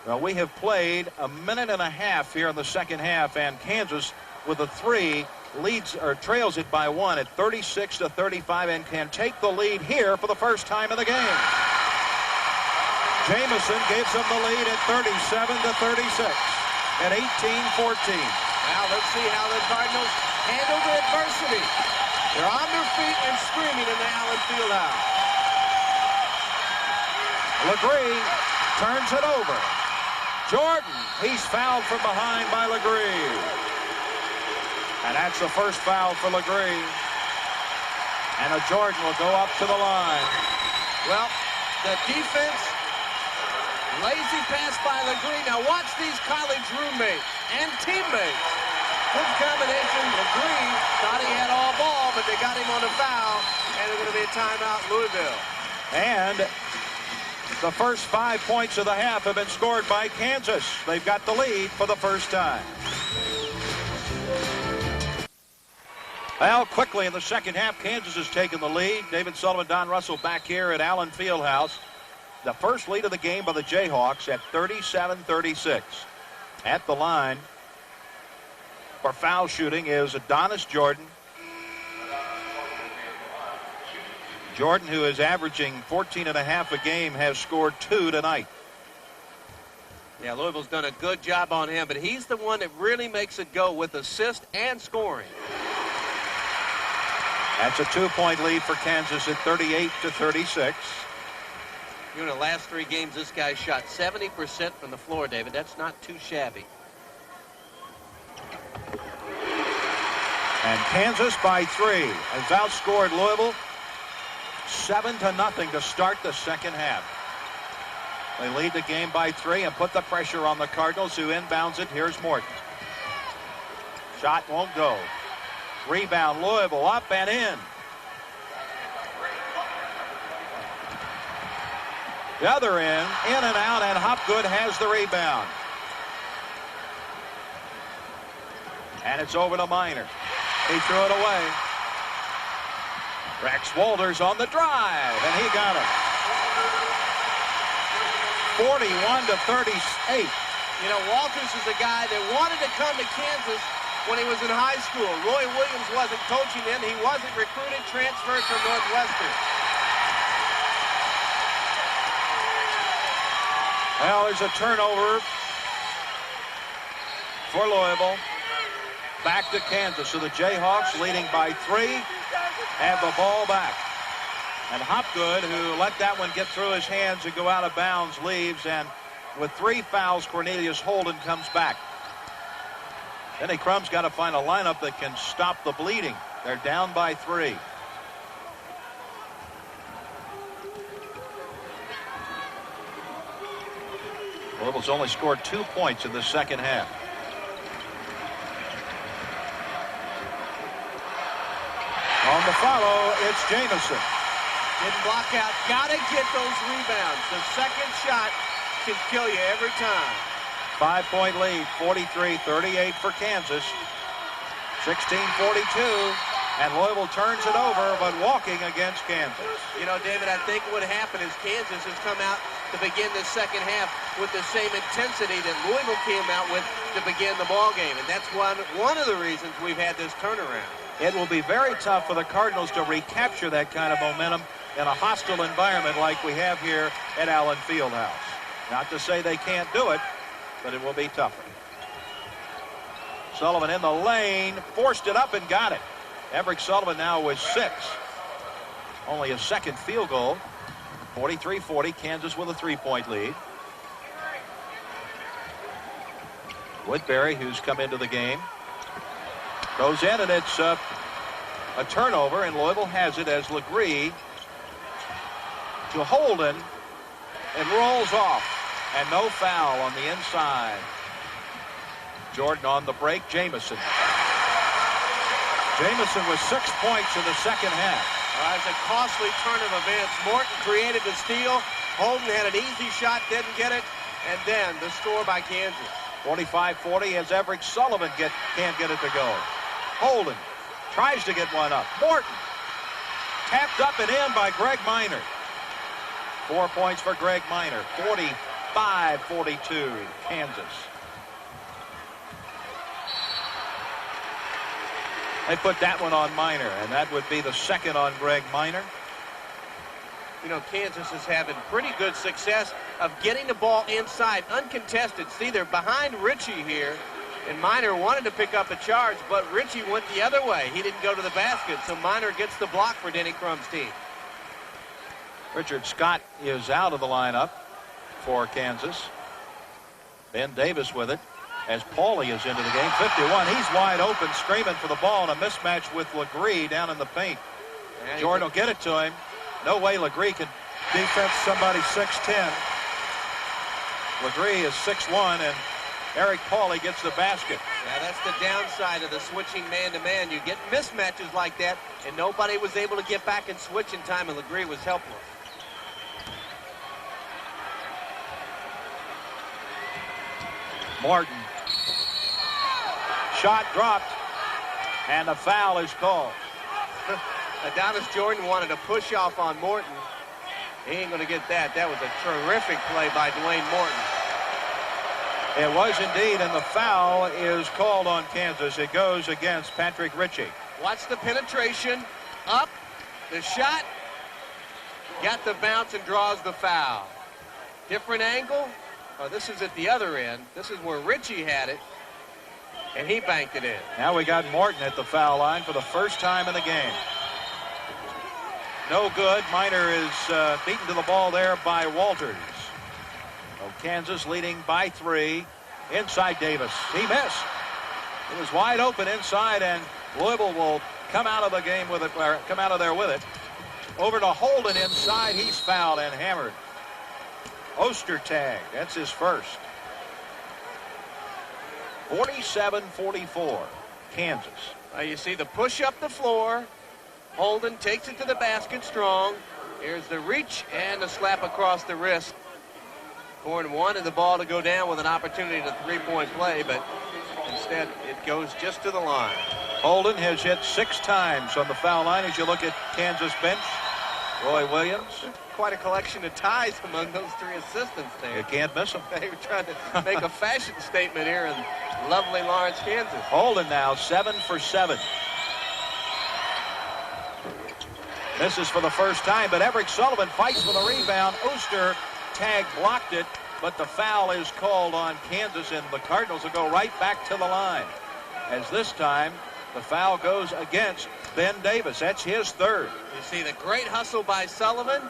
Well, we have played a minute and a half here in the second half, and Kansas with a 3 leads or trails it by 1 at 36-35 and can take the lead here for the first time in the game. Jamison gives them the lead at 37-36 at 18-14. Now let's see how the Cardinals handle the adversity. They're on their feet and screaming in the Allen Fieldhouse. Legree turns it over. Jordan, he's fouled from behind by Legree. And that's the first foul for Legree. And a Jordan will go up to the line. Well, the defense, lazy pass by Legree. Now watch these college roommates and teammates. Good combination. Legree thought he had all ball, but they got him on a foul, and it's going to be a timeout, Louisville. And the first 5 points of the half have been scored by Kansas. They've got the lead for the first time. Well, quickly in the second half, Kansas has taken the lead. David Sullivan, Don Russell back here at Allen Fieldhouse. The first lead of the game by the Jayhawks at 37-36. At the line for foul shooting is Adonis Jordan. Jordan, who is averaging 14.5 a game, has scored 2 tonight. Yeah, Louisville's done a good job on him, but he's the one that really makes it go with assist and scoring. That's a 2-point lead for Kansas at 38-36. You know, the last 3 games, this guy shot 70% from the floor, David. That's not too shabby. And Kansas by 3 has outscored Louisville 7-0 to start the second half. They lead the game by 3 and put the pressure on the Cardinals, who inbounds it. Here's Morton. Shot won't go. Rebound, Louisville up and in. The other end, in and out, and Hopgood has the rebound. And it's over to Minor. He threw it away. Rex Walters on the drive, and he got it. 41-38. You know, Walters is a guy that wanted to come to Kansas when he was in high school. Roy Williams wasn't coaching him. He wasn't recruited, transferred from Northwestern. Well, there's a turnover for Louisville. Back to Kansas. So the Jayhawks, leading by 3, have the ball back. And Hopgood, who let that one get through his hands and go out of bounds, leaves. And with 3 fouls, Cornelius Holden comes back. Denny Crum's got to find a lineup that can stop the bleeding. They're down by 3. Louisville's only scored 2 points in the second half. On the follow, it's Jamison. Didn't block out. Got to get those rebounds. The second shot can kill you every time. 5-point lead, 43-38 for Kansas. 16-42, and Louisville turns it over, but walking against Kansas. You know, David, I think what happened is Kansas has come out to begin the second half with the same intensity that Louisville came out with to begin the ball game, and that's one of the reasons we've had this turnaround. It will be very tough for the Cardinals to recapture that kind of momentum in a hostile environment like we have here at Allen Fieldhouse. Not to say they can't do it, but it will be tougher. Sullivan in the lane, forced it up and got it. Everett Sullivan now with 6. Only a second field goal. 43-40, Kansas with a 3-point lead. Woodbury, who's come into the game, goes in, and it's a turnover, and Louisville has it as Legree to Holden, and rolls off, and no foul on the inside. Jordan on the break. Jamison with 6 points in the second half. It's a costly turn of events. Morton created the steal. Holden had an easy shot, didn't get it, and then the score by Kansas. 45-40 as Everett Sullivan can't get it to go. Holden tries to get one up. Morton tapped up and in by Greg Minor. 4 points for Greg Minor. 45-42 Kansas. They put that one on Minor, and that would be the second on Greg Minor. You know, Kansas is having pretty good success of getting the ball inside, uncontested. See, they're behind Ritchie here, and Minor wanted to pick up a charge, but Ritchie went the other way. He didn't go to the basket, so Minor gets the block for Denny Crum's team. Richard Scott is out of the lineup for Kansas. Ben Davis with it as Pauly is into the game. 51, he's wide open, screaming for the ball, and a mismatch with Legree down in the paint. Jordan will get it to him. No way Legree can defense somebody 6'10". Legree is 6'1", and Eric Pauly gets the basket. Yeah, that's the downside of the switching man-to-man. You get mismatches like that, and nobody was able to get back and switch in time, and Legree was helpless. Martin. Shot dropped, and the foul is called. Adonis Jordan wanted to push off on Morton. He ain't going to get that. That was a terrific play by Dwayne Morton. It was indeed, and the foul is called on Kansas. It goes against Patrick Ritchie. Watch the penetration. Up. The shot. Got the bounce and draws the foul. Different angle. Oh, this is at the other end. This is where Ritchie had it, and he banked it in. Now we got Morton at the foul line for the first time in the game. No good. Minor is beaten to the ball there by Walters. So Kansas leading by 3. Inside Davis. He missed. It was wide open inside, and Louisville will come out of the game with it, or come out of there with it. Over to Holden inside. He's fouled and hammered. Ostertag, that's his first. 47-44, Kansas. You see the push up the floor. Holden takes it to the basket strong. Here's the reach and the slap across the wrist. Corn wanted the ball to go down with an opportunity to three-point play, but instead it goes just to the line. Holden has hit 6 times on the foul line as you look at Kansas bench. Roy Williams. Quite a collection of ties among those 3 assistants there. You can't miss them. They were trying to make a fashion statement here in lovely Lawrence, Kansas. Holden now 7 for 7. Misses for the first time, but Everett Sullivan fights for the rebound. Ostertag blocked it, but the foul is called on Kansas, and the Cardinals will go right back to the line. As this time, the foul goes against Ben Davis. That's his 3rd. You see the great hustle by Sullivan.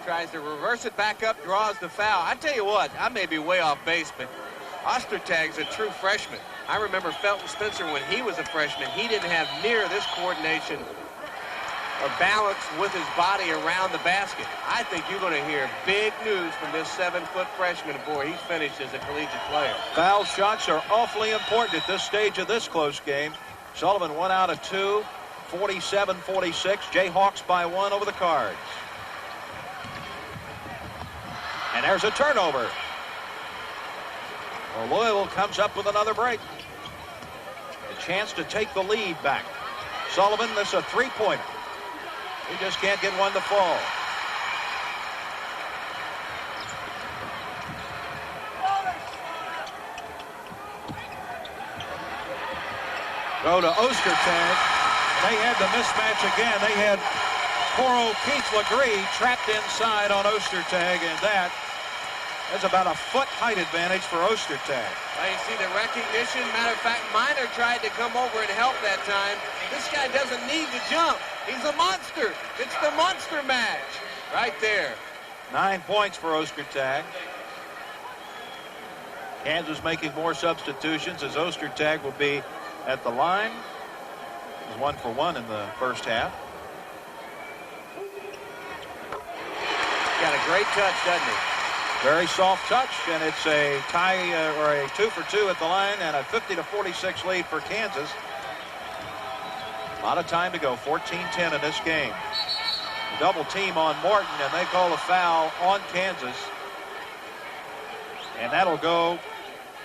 Tries to reverse it back up, draws the foul. I tell you what, I may be way off base, but Ostertag's a true freshman. I remember Felton Spencer when he was a freshman. He didn't have near this coordination or balance with his body around the basket. I think you're going to hear big news from this 7-foot freshman before he's finished as a collegiate player. Foul shots are awfully important at this stage of this close game. Sullivan 1 out of 2, 47-46. Jayhawks by 1 over the Cards. And there's a turnover. Well, Louisville comes up with another break. A chance to take the lead back. Sullivan, this is a 3-pointer. He just can't get one to fall. Go to Ostertag. They had the mismatch again. They had poor old Keith Legree trapped inside on Ostertag, and that There's about a foot height advantage for Ostertag. Well, you see the recognition. Matter of fact, Miner tried to come over and help that time. This guy doesn't need to jump. He's a monster. It's the monster match right there. 9 points for Ostertag. Kansas making more substitutions as Ostertag will be at the line. He's 1 for 1 in the first half. Got a great touch, doesn't he? Very soft touch, and it's a tie or a 2 for 2 at the line and a 50-46 lead for Kansas. A lot of time to go. 14-10 in this game. Double team on Morton, and they call a foul on Kansas. And that'll go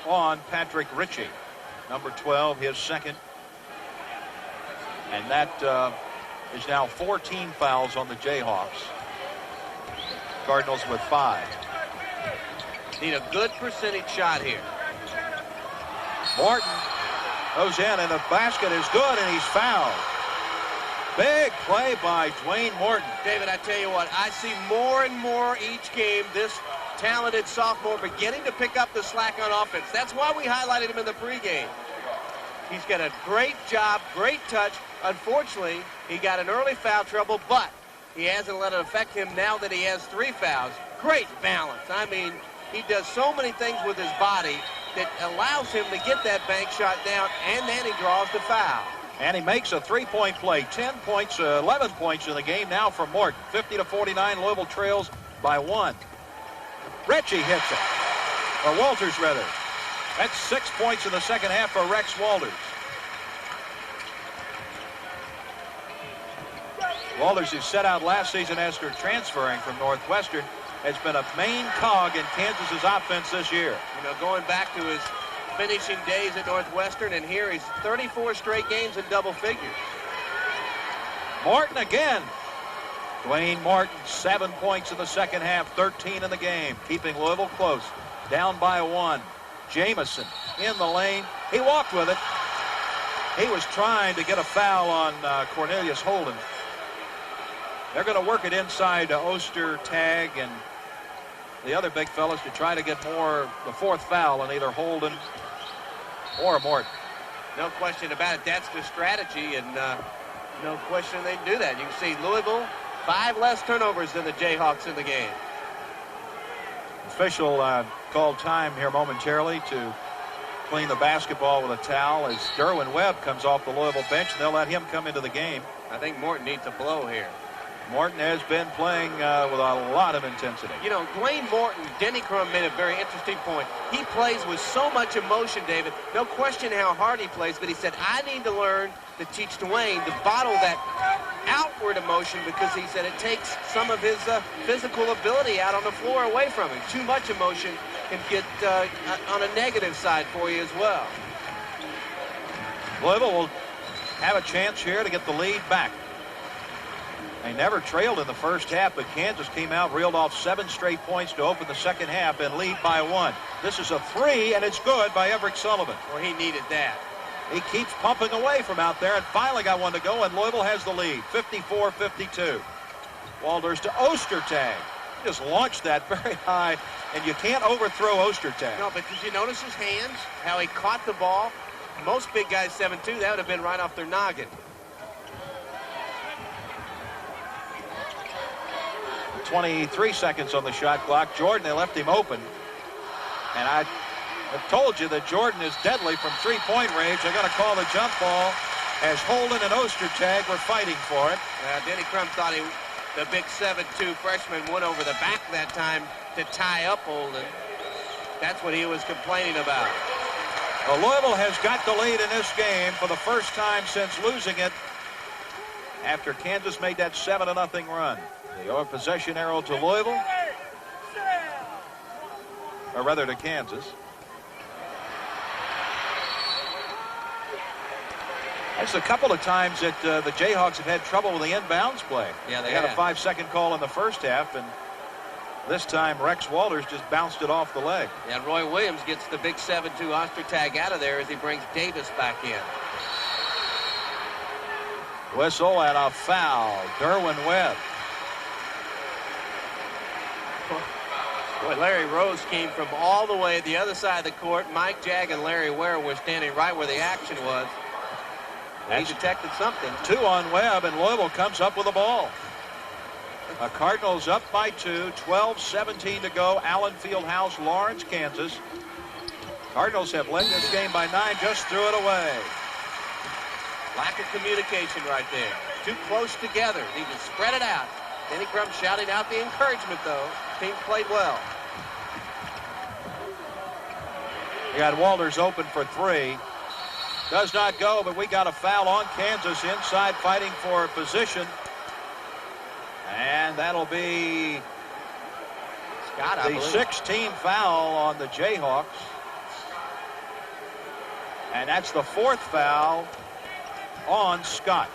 on Patrick Ritchie, number 12, his second. And that is now 14 fouls on the Jayhawks. Cardinals with 5. Need a good percentage shot here. Morton goes in, and the basket is good, and he's fouled. Big play by Dwayne Morton. David, I tell you what, I see more and more each game this talented sophomore beginning to pick up the slack on offense. That's why we highlighted him in the pregame. He's got a great job, great touch. Unfortunately, he got an early foul trouble, but he hasn't let it affect him now that he has 3 fouls. Great balance. I mean, he does so many things with his body that allows him to get that bank shot down, and then he draws the foul. And he makes a 3-point play. 10 points, 11 points in the game now from Morton. 50-49, Louisville trails by 1. Ritchie hits it. Or Walters, rather. That's 6 points in the second half for Rex Walters. Walters, who set out last season after transferring from Northwestern, has been a main cog in Kansas's offense this year. You know, going back to his finishing days at Northwestern, and here he's 34 straight games in double figures. Morton again. Dwayne Morton, 7 points in the second half, 13 in the game, keeping Louisville close. Down by 1. Jamison in the lane. He walked with it. He was trying to get a foul on Cornelius Holden. They're going to work it inside to Ostertag and the other big fellas to try to get more, the 4th foul on either Holden or Morton. No question about it. That's the strategy, and no question they do that. You can see Louisville, 5 less turnovers than the Jayhawks in the game. Official called time here momentarily to clean the basketball with a towel as Derwin Webb comes off the Louisville bench, and they'll let him come into the game. I think Morton needs a blow here. Morton has been playing with a lot of intensity. You know, Dwayne Morton, Denny Crum made a very interesting point. He plays with so much emotion, David. No question how hard he plays, but he said, I need to learn to teach Dwayne to bottle that outward emotion, because he said it takes some of his physical ability out on the floor away from him. Too much emotion can get on a negative side for you as well. Louisville will have a chance here to get the lead back. They never trailed in the first half, but Kansas came out, reeled off 7 straight points to open the second half and lead by 1. This is a 3, and it's good by Everett Sullivan. Well, he needed that. He keeps pumping away from out there and finally got one to go, and Louisville has the lead, 54-52. Walters to Ostertag. He just launched that very high, and you can't overthrow Ostertag. No, but did you notice his hands, how he caught the ball? Most big guys 7'2", that would have been right off their noggin. 23 seconds on the shot clock. Jordan, they left him open. And I have told you that Jordan is deadly from 3-point range. They're going to call the jump ball as Holden and Ostertag were fighting for it. Denny Crum thought the big 7'2" freshman went over the back that time to tie up Holden. That's what he was complaining about. Well, Louisville has got the lead in this game for the first time since losing it after Kansas made that 7-0 run. The possession arrow to Louisville, or rather to Kansas. That's a couple of times that the Jayhawks have had trouble with the inbounds play. Yeah, they had a 5-second call in the first half, and this time Rex Walters just bounced it off the leg. Yeah, Roy Williams gets the big 7'2" Ostertag out of there as he brings Davis back in. Whistle and a foul. Derwin Webb. Boy, Larry Rose came from all the way the other side of the court. Mike Jag and Larry Ware were standing right where the action was. He detected something. 2 on Webb, and Louisville comes up with the ball. The Cardinals up by 2, 12-17 to go. Allen Fieldhouse, Lawrence, Kansas. Cardinals have led this game by 9, just threw it away. Lack of communication right there. Too close together. Need to spread it out. Denny Crum shouting out the encouragement, though. Team played well. We got Walters open for 3. Does not go, but we got a foul on Kansas inside, fighting for position. And that'll be Scott, I believe. 16th foul on the Jayhawks. And that's the 4th foul on Scott.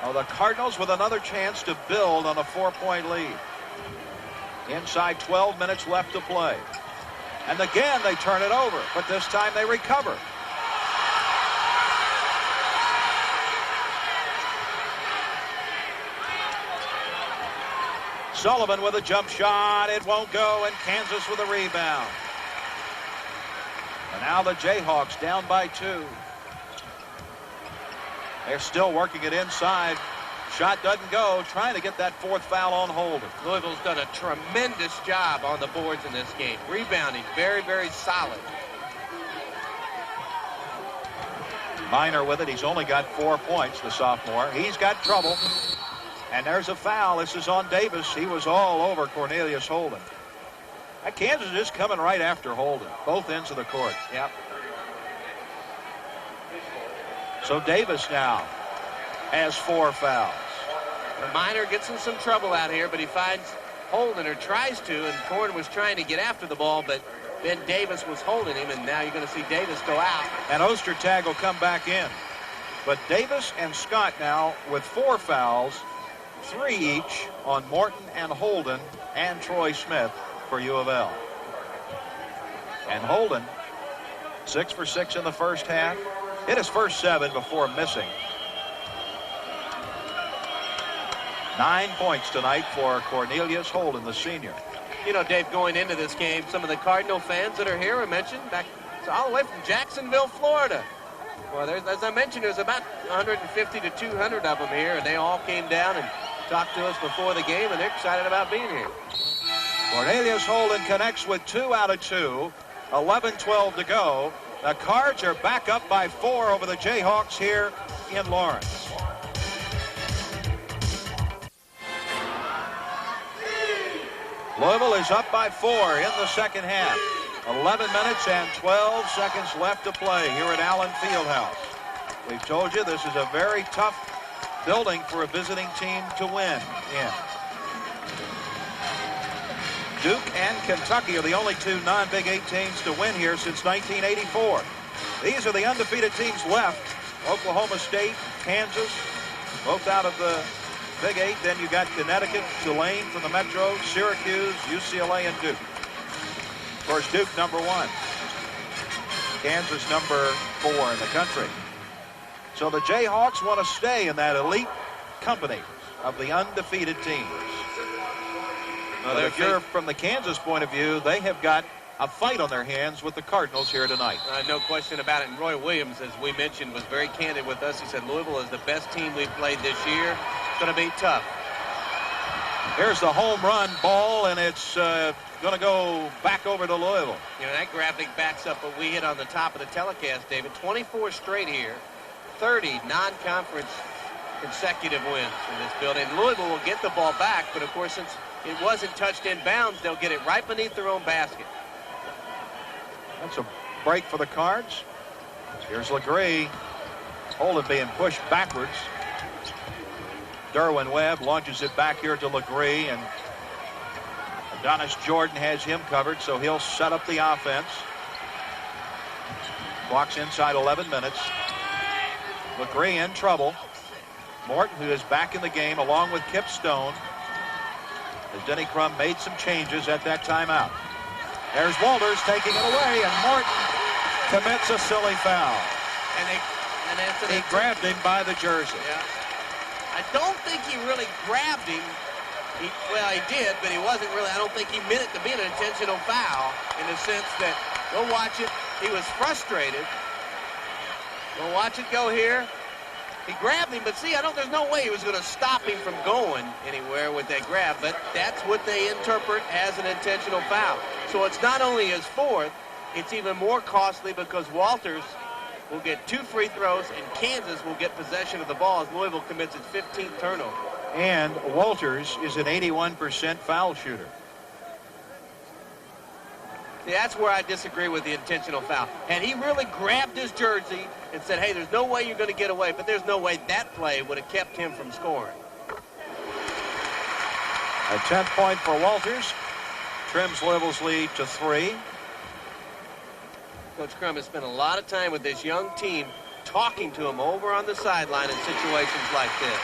Oh, the Cardinals with another chance to build on a 4-point lead. Inside 12 minutes left to play. And again, they turn it over, but this time they recover. Sullivan with a jump shot. It won't go, and Kansas with a rebound. And now the Jayhawks down by 2. They're still working it inside. Shot doesn't go. Trying to get that 4th foul on Holden. Louisville's done a tremendous job on the boards in this game. Rebounding very, very solid. Minor with it. He's only got 4 points, the sophomore. He's got trouble. And there's a foul. This is on Davis. He was all over Cornelius Holden. Kansas is coming right after Holden. Both ends of the court. Yep. So Davis now has 4 fouls. Minor gets in some trouble out here, but he finds Holden, or tries to, and Corn was trying to get after the ball, but Ben Davis was holding him, and now you're going to see Davis go out. And Ostertag will come back in. But Davis and Scott now with 4 fouls, 3 each on Morton and Holden and Troy Smith for U of L. And Holden, 6 for 6 in the first half. Hit his first 7 before missing. 9 points tonight for Cornelius Holden, the senior. You know, Dave, going into this game, some of the Cardinal fans that are here are mentioned back all the way from Jacksonville, Florida. Well, as I mentioned, there's about 150 to 200 of them here, and they all came down and talked to us before the game, and they're excited about being here. Cornelius Holden connects with 2 out of 2. 11-12 to go. The Cards are back up by 4 over the Jayhawks here in Lawrence. Louisville is up by 4 in the second half. 11 minutes and 12 seconds left to play here at Allen Fieldhouse. We've told you this is a very tough building for a visiting team to win in. Duke and Kentucky are the only 2 non-Big 8 teams to win here since 1984. These are the undefeated teams left. Oklahoma State, Kansas, both out of the Big 8. Then you got Connecticut, Tulane from the Metro, Syracuse, UCLA, and Duke. Of course, Duke number 1. Kansas number 4 in the country. So the Jayhawks want to stay in that elite company of the undefeated teams. But if you're from the Kansas point of view, they have got a fight on their hands with the Cardinals here tonight. No question about it. And Roy Williams, as we mentioned, was very candid with us. He said Louisville is the best team we've played this year. It's going to be tough. Here's the home run ball, and it's going to go back over to Louisville. You know, that graphic backs up what we hit on the top of the telecast, David. 24 straight here. 30 non-conference consecutive wins in this building. Louisville will get the ball back, but of course, since it wasn't touched in bounds, they'll get it right beneath their own basket. That's a break for the Cards. Here's Legree. Holden being pushed backwards. Derwin Webb launches it back here to Legree, and Adonis Jordan has him covered, so he'll set up the offense. Clock's inside 11 minutes. Legree in trouble. Morton, who is back in the game, along with Kip Stone, as Denny Crum made some changes at that timeout. There's Walters taking it away, and Morton commits a silly foul. And he grabbed him by the jersey. Yeah. I don't think he really grabbed him. Well, he did, but he wasn't really. I don't think he meant it to be an intentional foul in the sense that, we'll watch it, he was frustrated. We'll watch it go here. He grabbed him, but see, there's no way he was going to stop him from going anywhere with that grab, but that's what they interpret as an intentional foul. So it's not only his fourth, it's even more costly because Walters will get 2 free throws and Kansas will get possession of the ball as Louisville commits its 15th turnover. And Walters is an 81% foul shooter. See, that's where I disagree with the intentional foul. And he really grabbed his jersey and said, hey, there's no way you're going to get away, but there's no way that play would have kept him from scoring. A 10th point for Walters. Trims Louisville's lead to 3. Coach Crum has spent a lot of time with this young team talking to him over on the sideline in situations like this.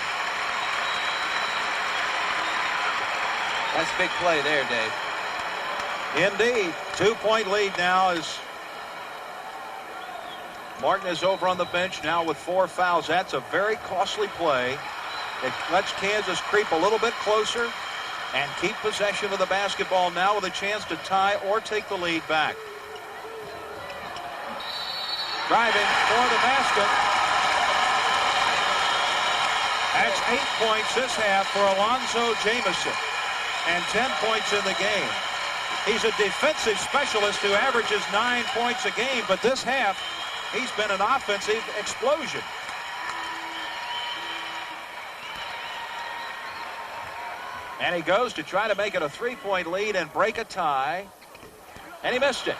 That's a big play there, Dave. Indeed. 2-point lead now as Martin is over on the bench now with 4 fouls. That's a very costly play. It lets Kansas creep a little bit closer and keep possession of the basketball now with a chance to tie or take the lead back. Driving for the basket. That's 8 points this half for Alonzo Jamison and 10 points in the game. He's a defensive specialist who averages 9 points a game, but this half, he's been an offensive explosion. And he goes to try to make it a 3-point lead and break a tie. And he missed it.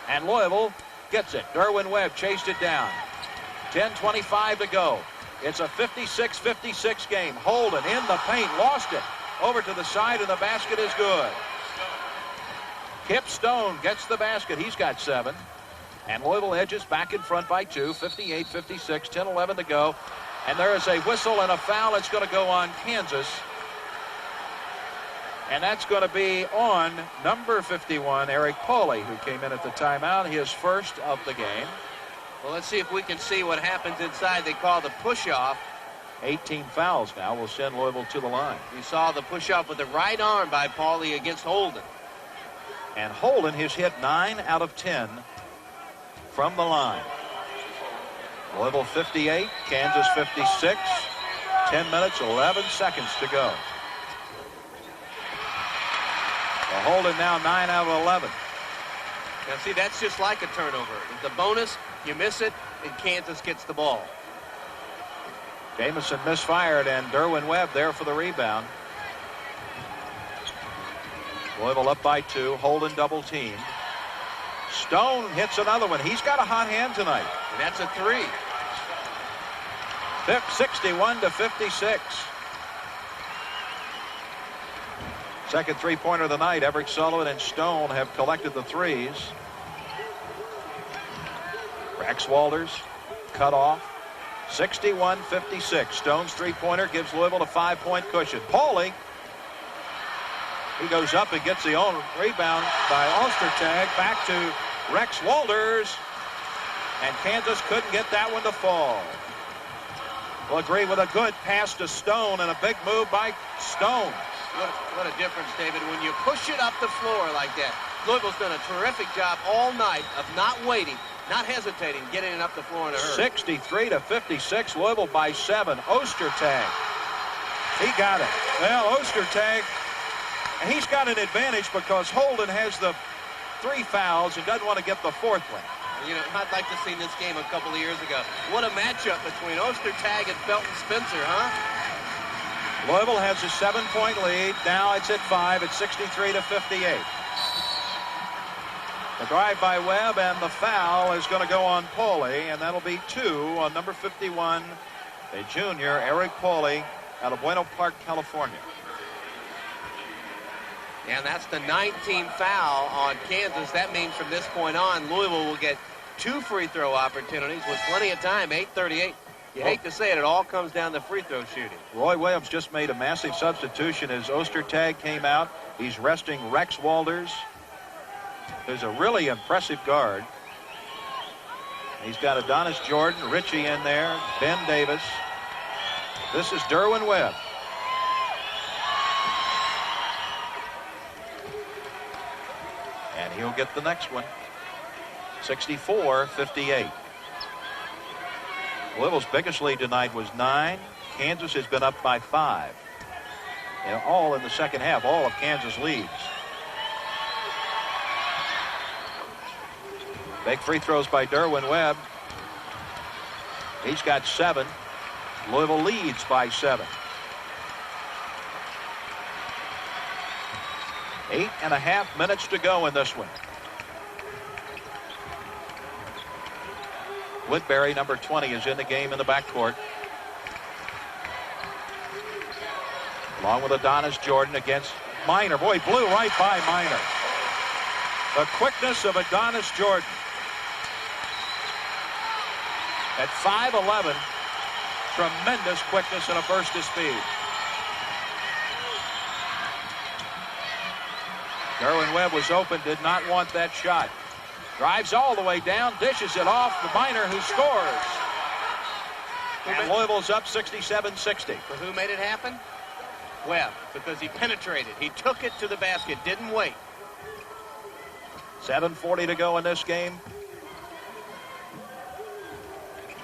And Louisville gets it. Derwin Webb chased it down. 10:25 to go. It's a 56-56 game. Holden in the paint, lost it. Over to the side, and the basket is good. Kip Stone gets the basket. He's got 7. And Louisville edges back in front by 2. 58-56, 10-11 to go. And there is a whistle and a foul. It's going to go on Kansas. And that's going to be on number 51, Eric Pauly, who came in at the timeout, his first of the game. Well, let's see if we can see what happens inside. They call the push-off. 18 fouls now will send Louisville to the line. You saw the push-off with the right arm by Pauly against Holden. And Holden has hit 9 out of 10 from the line. Louisville 58, Kansas 56. 10 minutes, 11 seconds to go. Well, Holden now 9 out of 11. Now, see, that's just like a turnover. The bonus, you miss it, and Kansas gets the ball. Jamison misfired, and Derwin Webb there for the rebound. Louisville up by 2. Holden double team. Stone hits another one. He's got a hot hand tonight. And that's a 3. 61-56. Second three-pointer of the night. Everett Sullivan and Stone have collected the threes. Rex Walters cut off. 61-56. Stone's three-pointer gives Louisville a 5-point cushion. Pauly, he goes up and gets the own rebound by Ostertag. Back to Rex Walters. And Kansas couldn't get that one to fall. We'll agree with a good pass to Stone and a big move by Stone. What a difference, David, when you push it up the floor like that. Louisville's done a terrific job all night of not waiting, not hesitating, getting it up the floor in a hurry. 63-56, Louisville by 7. Ostertag, he got it. Well, Ostertag, he's got an advantage because Holden has the 3 fouls and doesn't want to get the 4th one. You know, I'd like to see this game a couple of years ago. What a matchup between Ostertag and Felton Spencer, huh? Louisville has a 7-point lead. Now it's at 5 at 63-58. The drive by Webb, and the foul is going to go on Pauly, and that'll be 2 on number 51, a junior, Eric Pauly, out of Bueno Park, California. And that's the 19th foul on Kansas. That means from this point on, Louisville will get 2 free throw opportunities with plenty of time, 8:38. You hate to say it, it all comes down to free throw shooting. Roy Williams just made a massive substitution as Ostertag came out. He's resting Rex Walters, who's a really impressive guard. He's got Adonis Jordan, Richie in there, Ben Davis. This is Derwin Webb. He'll get the next one. 64-58. Louisville's biggest lead tonight was 9. Kansas has been up by 5. And all in the second half. All of Kansas leads. Big free throws by Derwin Webb. He's got 7. Louisville leads by 7. 8.5 minutes to go in this one. Woodbury, number 20, is in the game in the backcourt. Along with Adonis Jordan against Minor. Boy, blew right by Minor. The quickness of Adonis Jordan. At 5'11", tremendous quickness and a burst of speed. Derwin Webb was open, did not want that shot. Drives all the way down, dishes it off to Minor, who scores. And Louisville's up 67-60. But who made it happen? Webb, because he penetrated. He took it to the basket, didn't wait. 7:40 to go in this game.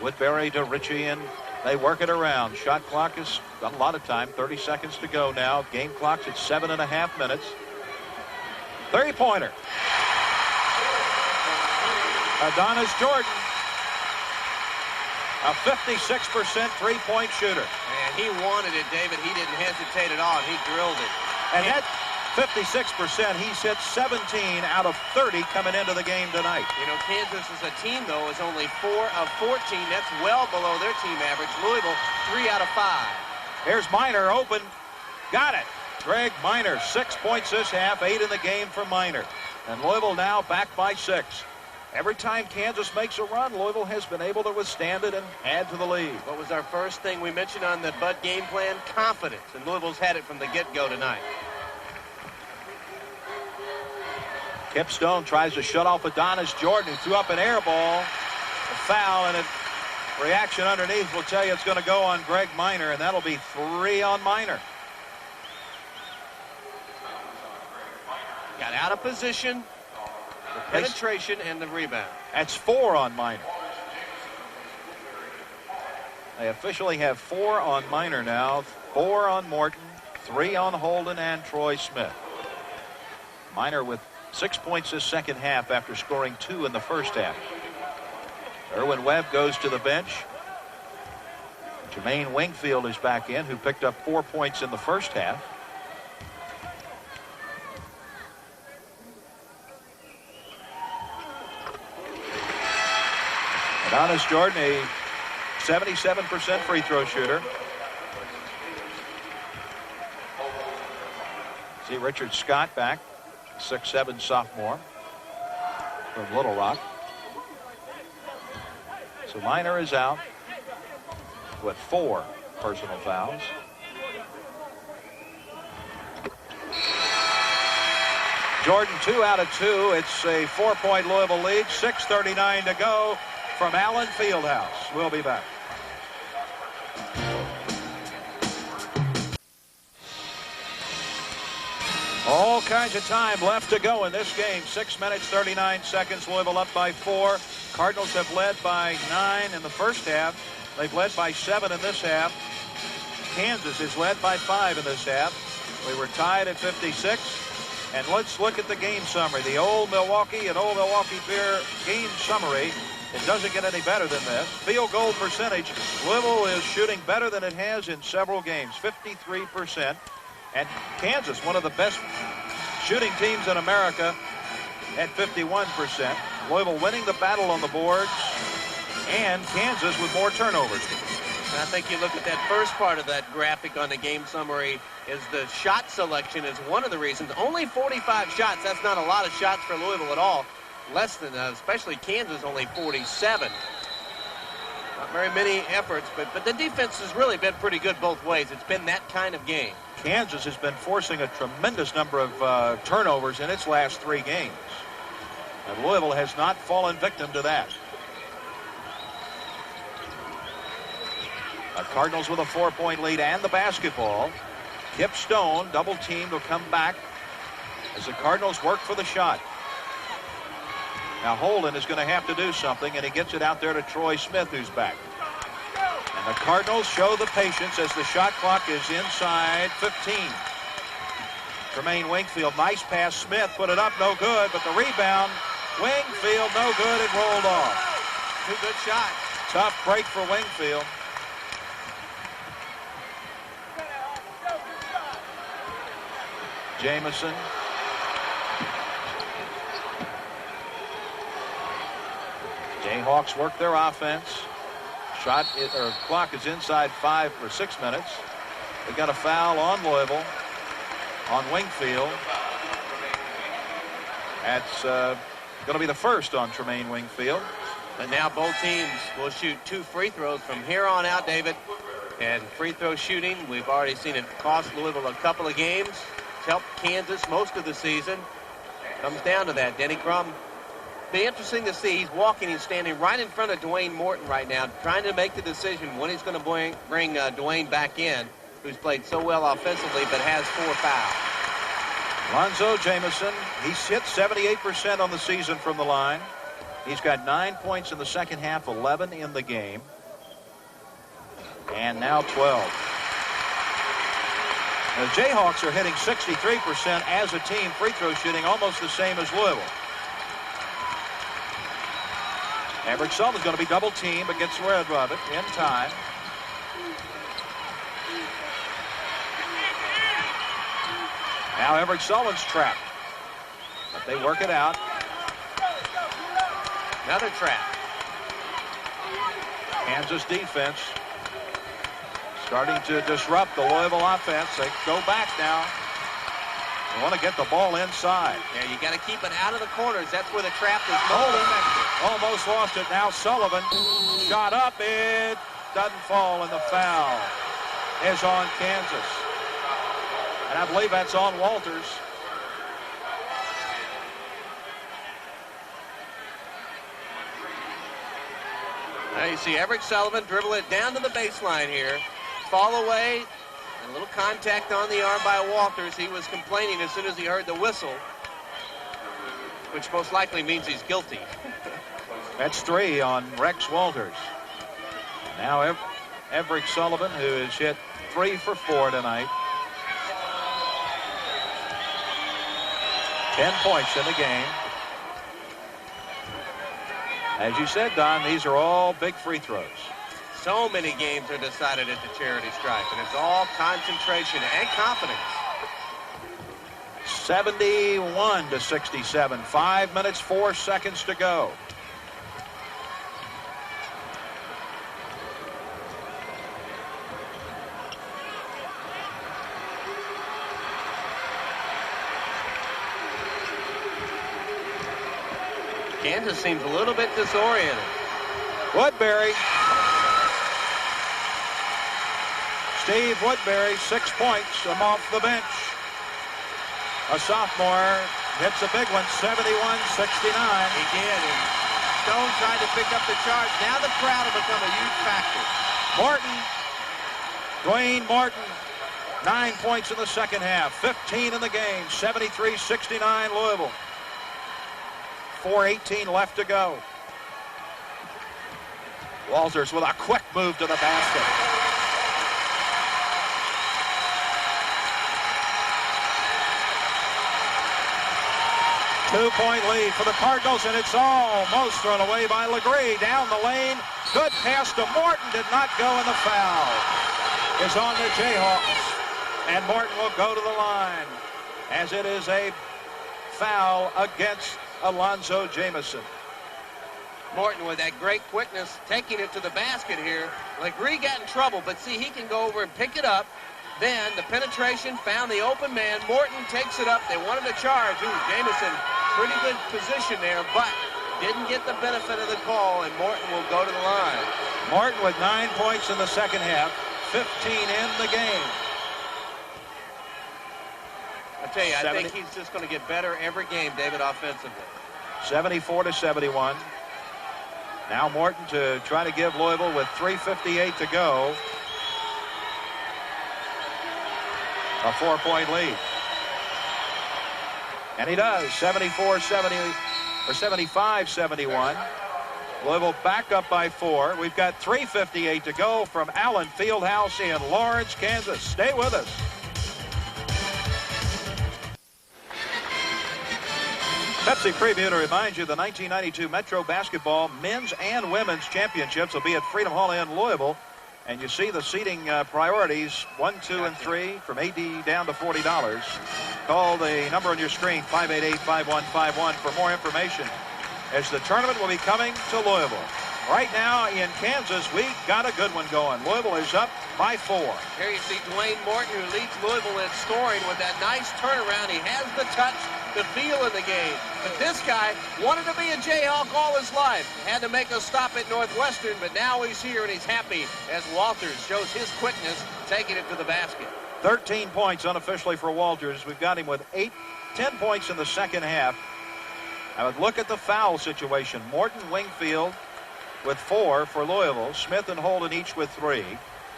Woodbury to Ritchie, and they work it around. Shot clock has got a lot of time. 30 seconds to go now. Game clock's at 7.5 minutes. 3-pointer. Adonis Jordan, a 56% three-point shooter. And he wanted it, David. He didn't hesitate at all. He drilled it. And at 56%, he's hit 17 out of 30 coming into the game tonight. You know, Kansas as a team, though, is only 4 of 14. That's well below their team average. Louisville, 3 out of 5. Here's Minor open. Got it. Greg Minor, 6 points this half, 8 in the game for Minor. And Louisville now back by 6. Every time Kansas makes a run, Louisville has been able to withstand it and add to the lead. What was our first thing we mentioned on the Bud game plan? Confidence. And Louisville's had it from the get-go tonight. Kip Stone tries to shut off Adonis Jordan, who threw up an air ball. A foul, and a reaction underneath will tell you it's going to go on Greg Minor, and that'll be 3 on Minor. Got out of position. The penetration and the rebound. That's 4 on Minor. They officially have 4 on Minor now. 4 on Morton, 3 on Holden and Troy Smith. Minor with 6 points this second half after scoring 2 in the first half. Derwin Webb goes to the bench. Jermaine Wingfield is back in, who picked up 4 points in the first half. Adonis Jordan, a 77% free throw shooter. See Richard Scott back, 6'7" sophomore from Little Rock. So Minor is out with 4 personal fouls. Jordan 2 out of 2. It's a 4-point Louisville lead. 6:39 to go from Allen Fieldhouse. We'll be back. All kinds of time left to go in this game. 6 minutes, 39 seconds. Louisville up by 4. Cardinals have led by 9 in the first half. They've led by 7 in this half. Kansas is led by 5 in this half. We were tied at 56. And let's look at the game summary. The old Milwaukee and old Milwaukee Beer game summary. It doesn't get any better than this. Field goal percentage. Louisville is shooting better than it has in several games. 53%. And Kansas, one of the best shooting teams in America, at 51%. Louisville winning the battle on the boards. And Kansas with more turnovers. And I think you look at that first part of that graphic on the game summary is the shot selection is one of the reasons. Only 45 shots. That's not a lot of shots for Louisville at all. Less than, especially Kansas, only 47. Not very many efforts, but the defense has really been pretty good both ways. It's been that kind of game. Kansas has been forcing a tremendous number of turnovers in its last 3 games. And Louisville has not fallen victim to that. The Cardinals with a 4-point lead and the basketball. Kip Stone, double team, will come back as the Cardinals work for the shot. Now Holden is going to have to do something, and he gets it out there to Troy Smith, who's back. And the Cardinals show the patience as the shot clock is inside 15. Tremaine Wingfield, nice pass. Smith put it up, no good, but the rebound, Wingfield, no good. It rolled off. Two good shots. Tough break for Wingfield. Jamison. Jayhawks work their offense. Clock is inside 5 or 6 minutes. They got a foul on Louisville, on Wingfield. That's going to be the first on Tremaine Wingfield. But now both teams will shoot 2 free throws from here on out, David. And free throw shooting, we've already seen it cost Louisville a couple of games. It's helped Kansas most of the season. Comes down to that. Denny Crum. Be interesting to see. He's standing right in front of Dwayne Morton right now, trying to make the decision when he's going to bring Dwayne back in, who's played so well offensively but has 4 fouls. Lonzo Jamison, he's hit 78% on the season from the line. He's got 9 points in the second half, 11 in the game. And now 12. The Jayhawks are hitting 63% as a team, free throw shooting almost the same as Louisville. Everett Sullivan's going to be double teamed, but gets rid of it in time. Now Everett Sullivan's trapped, but they work it out. Another trap. Kansas defense starting to disrupt the Louisville offense. They go back now. They want to get the ball inside. Yeah, you got to keep it out of the corners. That's where the trap is most effective. Almost lost it. Now Sullivan shot up. It doesn't fall, and the foul is on Kansas. And I believe that's on Walters. Now you see Everett Sullivan dribble it down to the baseline here. Fall away. And a little contact on the arm by Walters. He was complaining as soon as he heard the whistle, which most likely means he's guilty. That's 3 on Rex Walters. Now Everett Sullivan, who has hit 3 for 4 tonight. 10 points in the game. As you said, Don, these are all big free throws. So many games are decided at the charity stripe, and it's all concentration and confidence. 71-67. 5 minutes, 4 seconds to go. Kansas seems a little bit disoriented. Woodbury. Steve Woodbury, 6 points from off the bench. A sophomore hits a big one, 71-69. He did, and Stone tried to pick up the charge. Now the crowd will become a huge factor. Morton, Dwayne Morton, 9 points in the second half, 15 in the game, 73-69 Louisville. 4:18 left to go. Walters with a quick move to the basket. Two-point lead for the Cardinals, and it's almost thrown away by Legree. Down the lane, good pass to Morton, did not go, and the foul is on the Jayhawks. And Morton will go to the line, as it is a foul against Alonzo Jamison. Morton with that great quickness, taking it to the basket here. Legree got in trouble, but see, he can go over and pick it up. Then the penetration found the open man. Morton takes it up. They wanted to charge. Jamison, pretty good position there, but didn't get the benefit of the call, and Morton will go to the line. Morton with 9 points in the second half, 15 in the game. I tell you, I think he's just going to get better every game, David, offensively. 74-71. Now Morton to try to give Louisville with 3:58 to go a 4-point lead. And he does, 74-71. or 75-71. Louisville back up by 4. We've got 3:58 to go from Allen Fieldhouse in Lawrence, Kansas. Stay with us. Pepsi Preview to remind you the 1992 Metro Basketball Men's and Women's Championships will be at Freedom Hall in Louisville. And you see the seating priorities, 1, 2, and 3, from $80 down to $40. Call the number on your screen, 588-5151, for more information, as the tournament will be coming to Louisville. Right now in Kansas, we got a good one going. Louisville is up by 4. Here you see Dwayne Morton, who leads Louisville in scoring with that nice turnaround. He has the touch, the feel in the game. But this guy wanted to be a Jayhawk all his life. Had to make a stop at Northwestern, but now he's here and he's happy as Walters shows his quickness, taking it to the basket. 13 points unofficially for Walters. We've got him with 10 points in the second half. I would look at the foul situation. Morton, Wingfield with 4 for Louisville. Smith and Holden each with 3.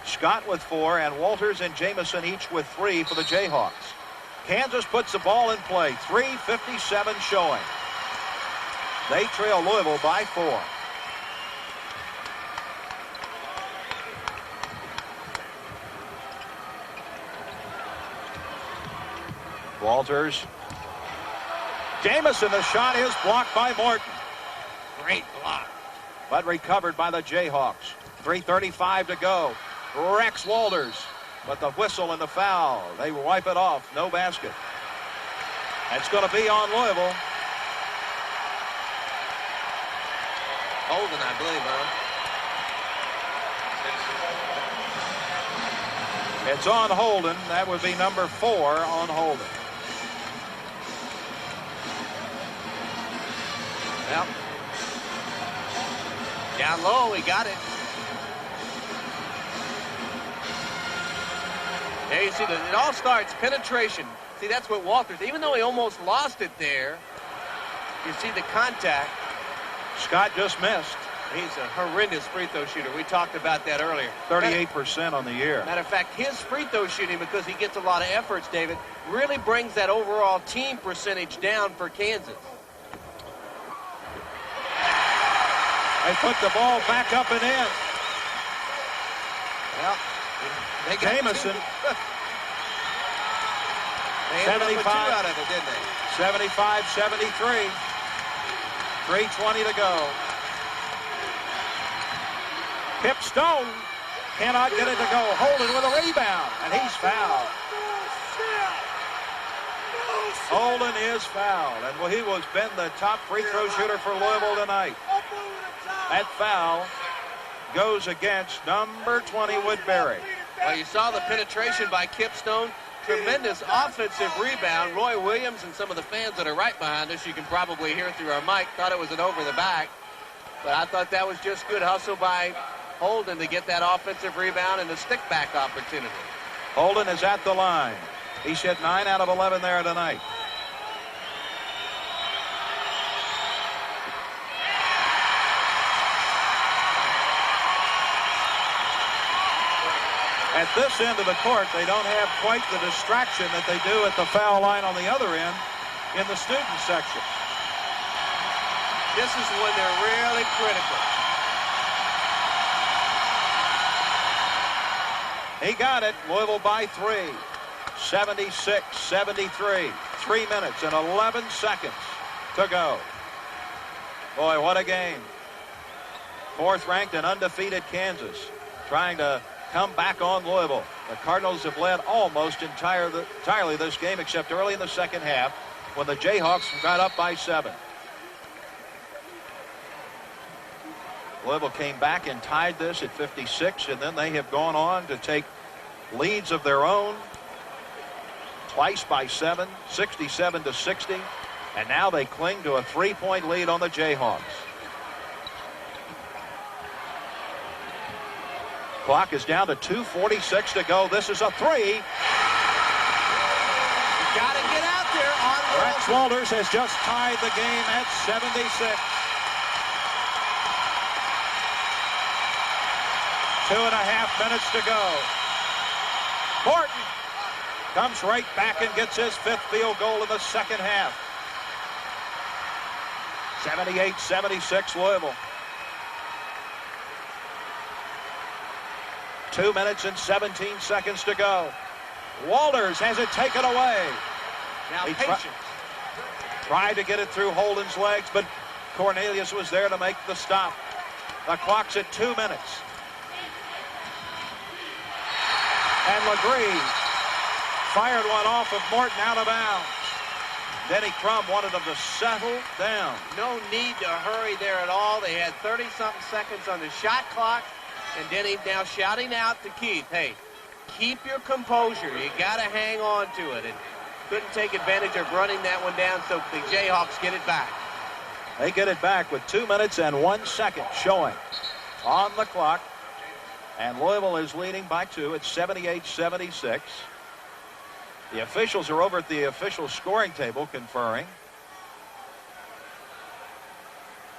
Scott with 4, and Walters and Jamison each with 3 for the Jayhawks. Kansas puts the ball in play. 3:57 showing. They trail Louisville by 4. Walters. Jamison, the shot is blocked by Morton. Great block. But recovered by the Jayhawks. 3:35 to go. Rex Walters. But the whistle and the foul. They wipe it off. No basket. It's going to be on Louisville. Holden, I believe, huh? It's on Holden. That would be number 4 on Holden. Yep. Down low, he got it. There you see, it all starts penetration. See, that's what Walters, even though he almost lost it there, you see the contact. Scott just missed. He's a horrendous free throw shooter. We talked about that earlier. 38% on the year. Matter of fact, his free throw shooting, because he gets a lot of efforts, David, really brings that overall team percentage down for Kansas. They put the ball back up and in. Well, they got Jamison. They ended up with 2 out of it, didn't they? 75-73. 3:20 to go. Pip Stone cannot get it to go. Holden with a rebound, and he's fouled. Holden is fouled, and he has been the top free throw shooter for Louisville tonight. That foul goes against number 20, Woodbury. Well, you saw the penetration by Kip Stone. Tremendous offensive rebound. Roy Williams and some of the fans that are right behind us, you can probably hear through our mic, thought it was an over the back. But I thought that was just good hustle by Holden to get that offensive rebound and a stick back opportunity. Holden is at the line. He's hit 9 out of 11 there tonight. At this end of the court, they don't have quite the distraction that they do at the foul line on the other end in the student section. This is when they're really critical. He got it. Louisville by 3. 76-73. 3 minutes and 11 seconds to go. Boy, what a game. 4th ranked and undefeated Kansas trying to come back on Louisville. The Cardinals have led almost entirely this game, except early in the second half when the Jayhawks got up by 7. Louisville came back and tied this at 56, and then they have gone on to take leads of their own twice by 7, 67-60, and now they cling to a 3-point lead on the Jayhawks. Clock is down to 2:46 to go. This is a 3. You got to get out there on Rex Walters has just tied the game at 76. 2.5 minutes to go. Morton comes right back and gets his 5th field goal in the second half. 78-76 Louisville. 2 minutes and 17 seconds to go. Walters has it taken away. Now He patience. Tried to get it through Holden's legs, but Cornelius was there to make the stop. The clock's at 2 minutes. And Legree fired one off of Morton out of bounds. Denny Crum wanted them to settle down. No need to hurry there at all. They had 30-something seconds on the shot clock. And Denny now shouting out to Keith, hey, keep your composure. You got to hang on to it. And couldn't take advantage of running that one down, so the Jayhawks get it back. They get it back with 2 minutes and 1 second showing on the clock. And Louisville is leading by 2 at 78-76. The officials are over at the official scoring table conferring.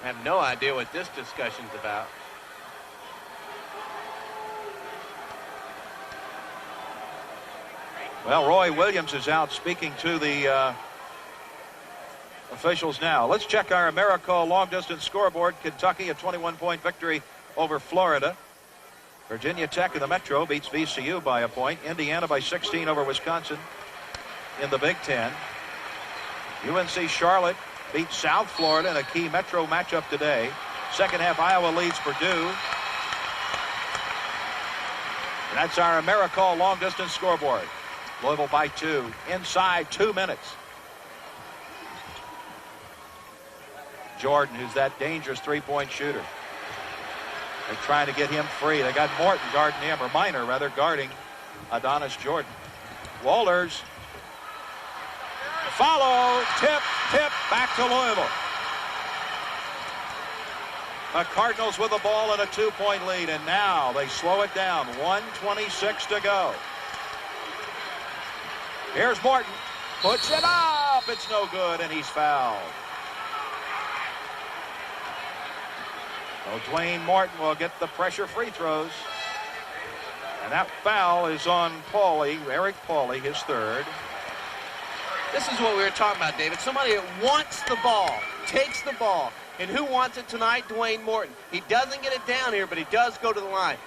I have no idea what this discussion's about. Well, Roy Williams is out speaking to the officials now. Let's check our AmeriCall long-distance scoreboard. Kentucky, a 21-point victory over Florida. Virginia Tech in the Metro beats VCU by a point. Indiana by 16 over Wisconsin in the Big Ten. UNC Charlotte beats South Florida in a key Metro matchup today. Second half, Iowa leads Purdue. And that's our AmeriCall long-distance scoreboard. Louisville by 2. Inside 2 minutes. Jordan, who's that dangerous three-point shooter. They're trying to get him free. They got Morton guarding him, or Minor rather, guarding Adonis Jordan. Walters. Follow. Tip. Back to Louisville. The Cardinals with the ball and a 2-point lead. And now they slow it down. 1:26 to go. Here's Morton. Puts it up. It's no good, and he's fouled. So Dwayne Morton will get the pressure free throws. And that foul is on Pauly, Eric Pauly, his third. This is what we were talking about, David. Somebody that wants the ball, takes the ball. And who wants it tonight? Dwayne Morton. He doesn't get it down here, but he does go to the line.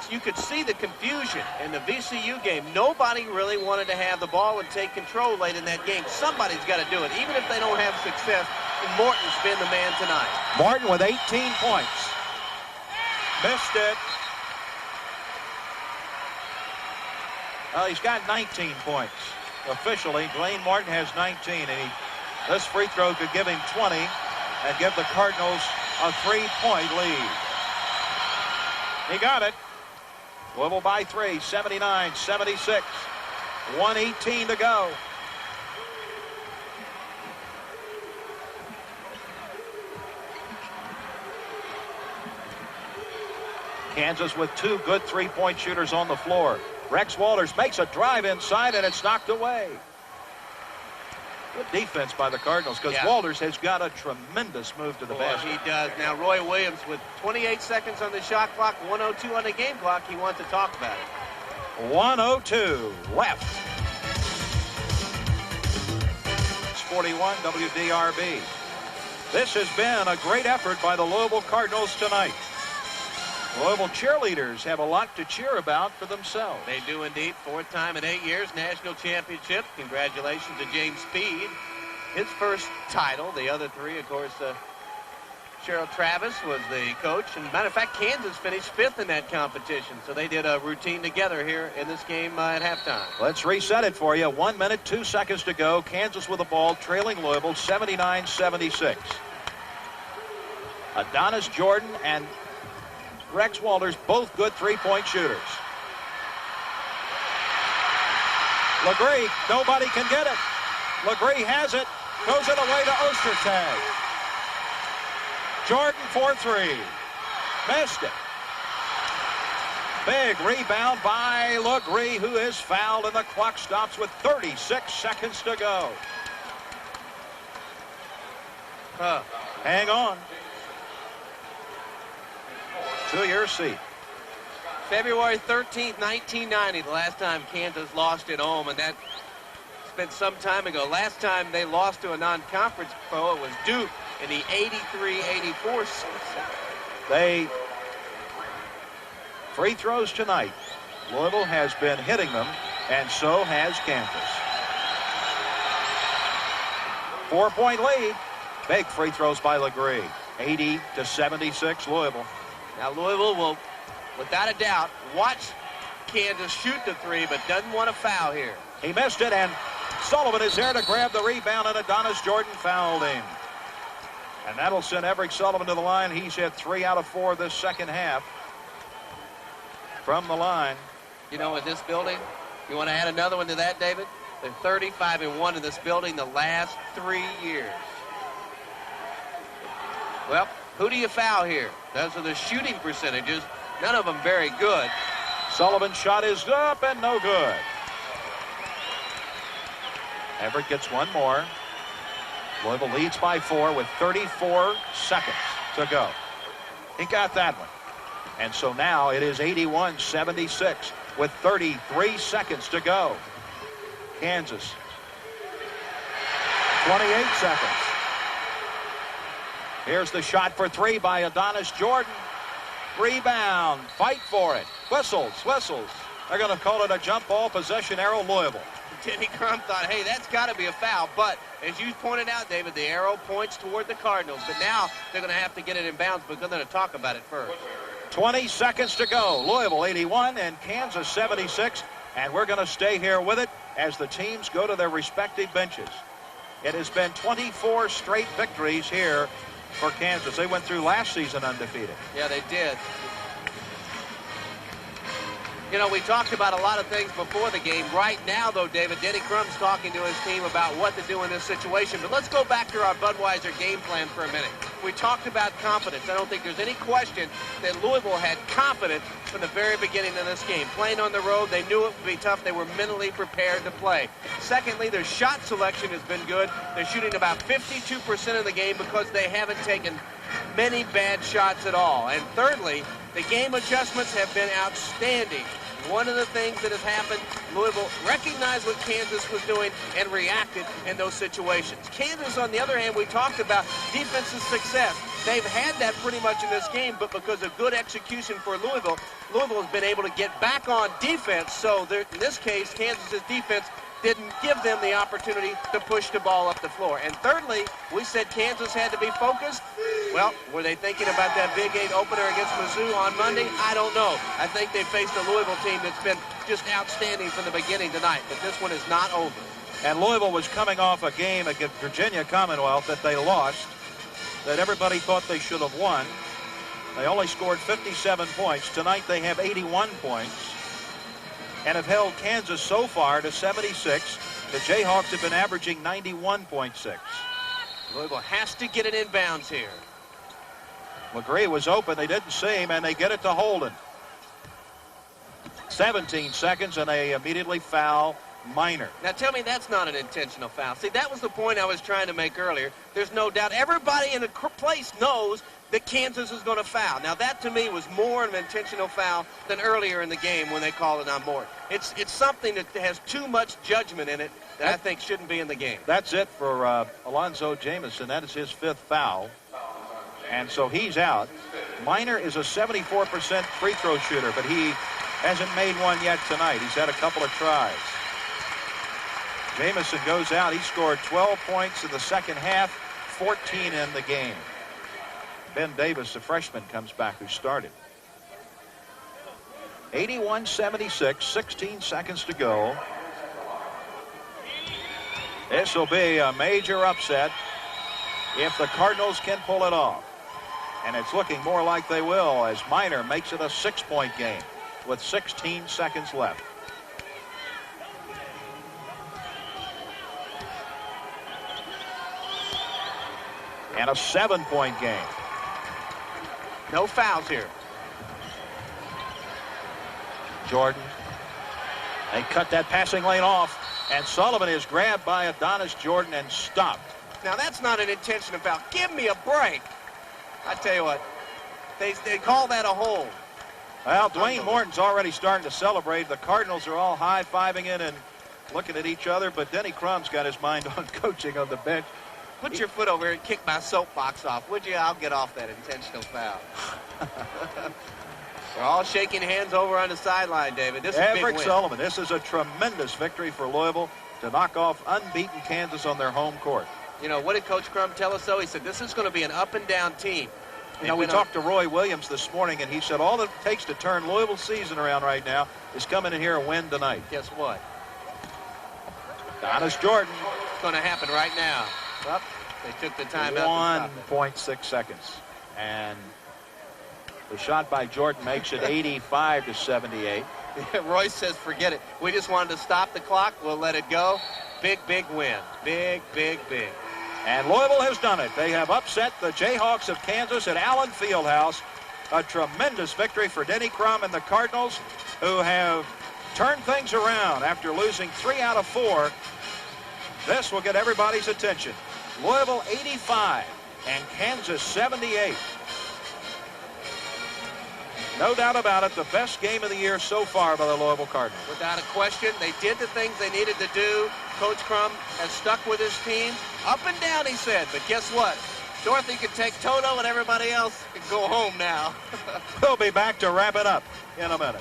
You could see the confusion in the VCU game. Nobody really wanted to have the ball and take control late in that game. Somebody's got to do it, even if they don't have success. And Morton's been the man tonight. Morton with 18 points. Missed it. Well, he's got 19 points. Officially, Dwayne Morton has 19, and this free throw could give him 20 and give the Cardinals a 3-point lead. He got it. Louisville by 3, 79-76. 1:18 to go. Kansas with 2 good 3-point shooters on the floor. Rex Walters makes a drive inside, and it's knocked away. Good defense by the Cardinals, because Walters has got a tremendous move to the basket. He does. Now Roy Williams with 28 seconds on the shot clock, 1:02 on the game clock. He wants to talk about it. 1:02 left. It's 41 WDRB. This has been a great effort by the Louisville Cardinals tonight. Louisville cheerleaders have a lot to cheer about for themselves. They do indeed. 4th time in 8 years, national championship. Congratulations to James Speed. His first title. The other 3, of course, Cheryl Travis was the coach. And matter of fact, Kansas finished 5th in that competition. So they did a routine together here in this game at halftime. Let's reset it for you. 1 minute, 2 seconds to go. Kansas with the ball, trailing Louisville 79-76. Adonis Jordan and Rex Walters, both good 3-point shooters. Legree, nobody can get it. Legree has it, goes it away to Ostertag. Jordan for 3. Missed it. Big rebound by Legree, who is fouled, and the clock stops with 36 seconds to go. Hang on. To your seat. February 13th, 1990, the last time Kansas lost at home, and that's been some time ago. Last time they lost to a non-conference foe, it was Duke in the 83-84 season. They free throws tonight. Louisville has been hitting them, and so has Kansas. 4-point lead. Big free throws by Legree. 80-76 Louisville. Now Louisville will, without a doubt, watch Kansas shoot the three, but doesn't want to foul here. He missed it, and Sullivan is there to grab the rebound, and Adonis Jordan fouled him. And that'll send Everett Sullivan to the line. He's hit 3 out of 4 this second half from the line. You know, in this building, you want to add another one to that, David? They're 35-1 in this building the last 3 years. Well, who do you foul here? Those are the shooting percentages. None of them very good. Sullivan's shot is up and no good. Everett gets one more. Louisville leads by 4 with 34 seconds to go. He got that one. And so now it is 81-76 with 33 seconds to go. Kansas. 28 seconds. Here's the shot for 3 by Adonis Jordan. Rebound. Fight for it. Whistles. They're going to call it a jump ball, possession arrow, Louisville. Denny Crum thought, hey, that's got to be a foul. But as you pointed out, David, the arrow points toward the Cardinals. But now they're going to have to get it in bounds, but they're going to talk about it first. 20 seconds to go. Louisville 81 and Kansas 76. And we're going to stay here with it as the teams go to their respective benches. It has been 24 straight victories here for Kansas. They went through last season undefeated. Yeah, they did. You know, we talked about a lot of things before the game. Right now, though, David, Denny Crum's talking to his team about what to do in this situation. But let's go back to our Budweiser game plan for a minute. We talked about confidence. I don't think there's any question that Louisville had confidence from the very beginning of this game. Playing on the road, they knew it would be tough. They were mentally prepared to play. Secondly, their shot selection has been good. They're shooting about 52% of the game because they haven't taken many bad shots at all. And thirdly, the game adjustments have been outstanding. One of the things that has happened, Louisville recognized what Kansas was doing and reacted in those situations. Kansas, on the other hand, we talked about defensive success. They've had that pretty much in this game, but because of good execution for Louisville, Louisville has been able to get back on defense. So in this case, Kansas's defense didn't give them the opportunity to push the ball up the floor. And thirdly, we said Kansas had to be focused. Well, were they thinking about that Big 8 opener against Mizzou on Monday? I don't know. I think they faced a Louisville team that's been just outstanding from the beginning tonight, but this one is not over. And Louisville was coming off a game against Virginia Commonwealth that they lost, that everybody thought they should have won. They only scored 57 points. Tonight they have 81 points and have held Kansas so far to 76. The Jayhawks have been averaging 91.6. Louisville has to get it in bounds here. Legree was open. They didn't see him, and they get it to Holden. 17 seconds, and they immediately foul Minor. Now tell me that's not an intentional foul. See, that was the point I was trying to make earlier. There's no doubt. Everybody in the place knows that Kansas is going to foul. Now that to me was more of an intentional foul than earlier in the game when they called it on board. It's something that has too much judgment in it that I think shouldn't be in the game. That's it for Alonzo Jamison. That is his 5th foul. And so he's out. Minor is a 74% free throw shooter, but he hasn't made one yet tonight. He's had a couple of tries. Jamison goes out. He scored 12 points in the second half, 14 in the game. Ben Davis, the freshman, comes back who started. 81-76, 16 seconds to go. This will be a major upset if the Cardinals can pull it off. And it's looking more like they will as Minor makes it a 6-point game with 16 seconds left. And a 7-point game. No fouls here. Jordan. They cut that passing lane off, and Sullivan is grabbed by Adonis Jordan and stopped. Now that's not an intentional foul. Give me a break. I tell you what, they call that a hold. Well, Dwayne Morton's already starting to celebrate. The Cardinals are all high-fiving it and looking at each other, but Denny Crum's got his mind on coaching on the bench. Put your foot over here and kick my soapbox off, would you? I'll get off that intentional foul. We're all shaking hands over on the sideline, David. This is a big win. Sullivan, this is a tremendous victory for Louisville to knock off unbeaten Kansas on their home court. You know, what did Coach Crum tell us, though? He said this is going to be an up-and-down team. You know, we talked to Roy Williams this morning, and he said all it takes to turn Louisville's season around right now is coming in here and win tonight. Guess what? Donis Jordan. It's going to happen right now. Well, they took the time out. 1.6 seconds. And the shot by Jordan makes it 85-78. Royce says, forget it. We just wanted to stop the clock. We'll let it go. Big, big win. Big, big, big. And Louisville has done it. They have upset the Jayhawks of Kansas at Allen Fieldhouse. A tremendous victory for Denny Crum and the Cardinals, who have turned things around after losing 3 out of 4. This will get everybody's attention. Louisville 85 and Kansas 78. No doubt about it, the best game of the year so far by the Louisville Cardinals. Without a question, they did the things they needed to do. Coach Crum has stuck with his team. Up and down, he said, but guess what? Dorothy can take Toto and everybody else can go home now. We'll be back to wrap it up in a minute.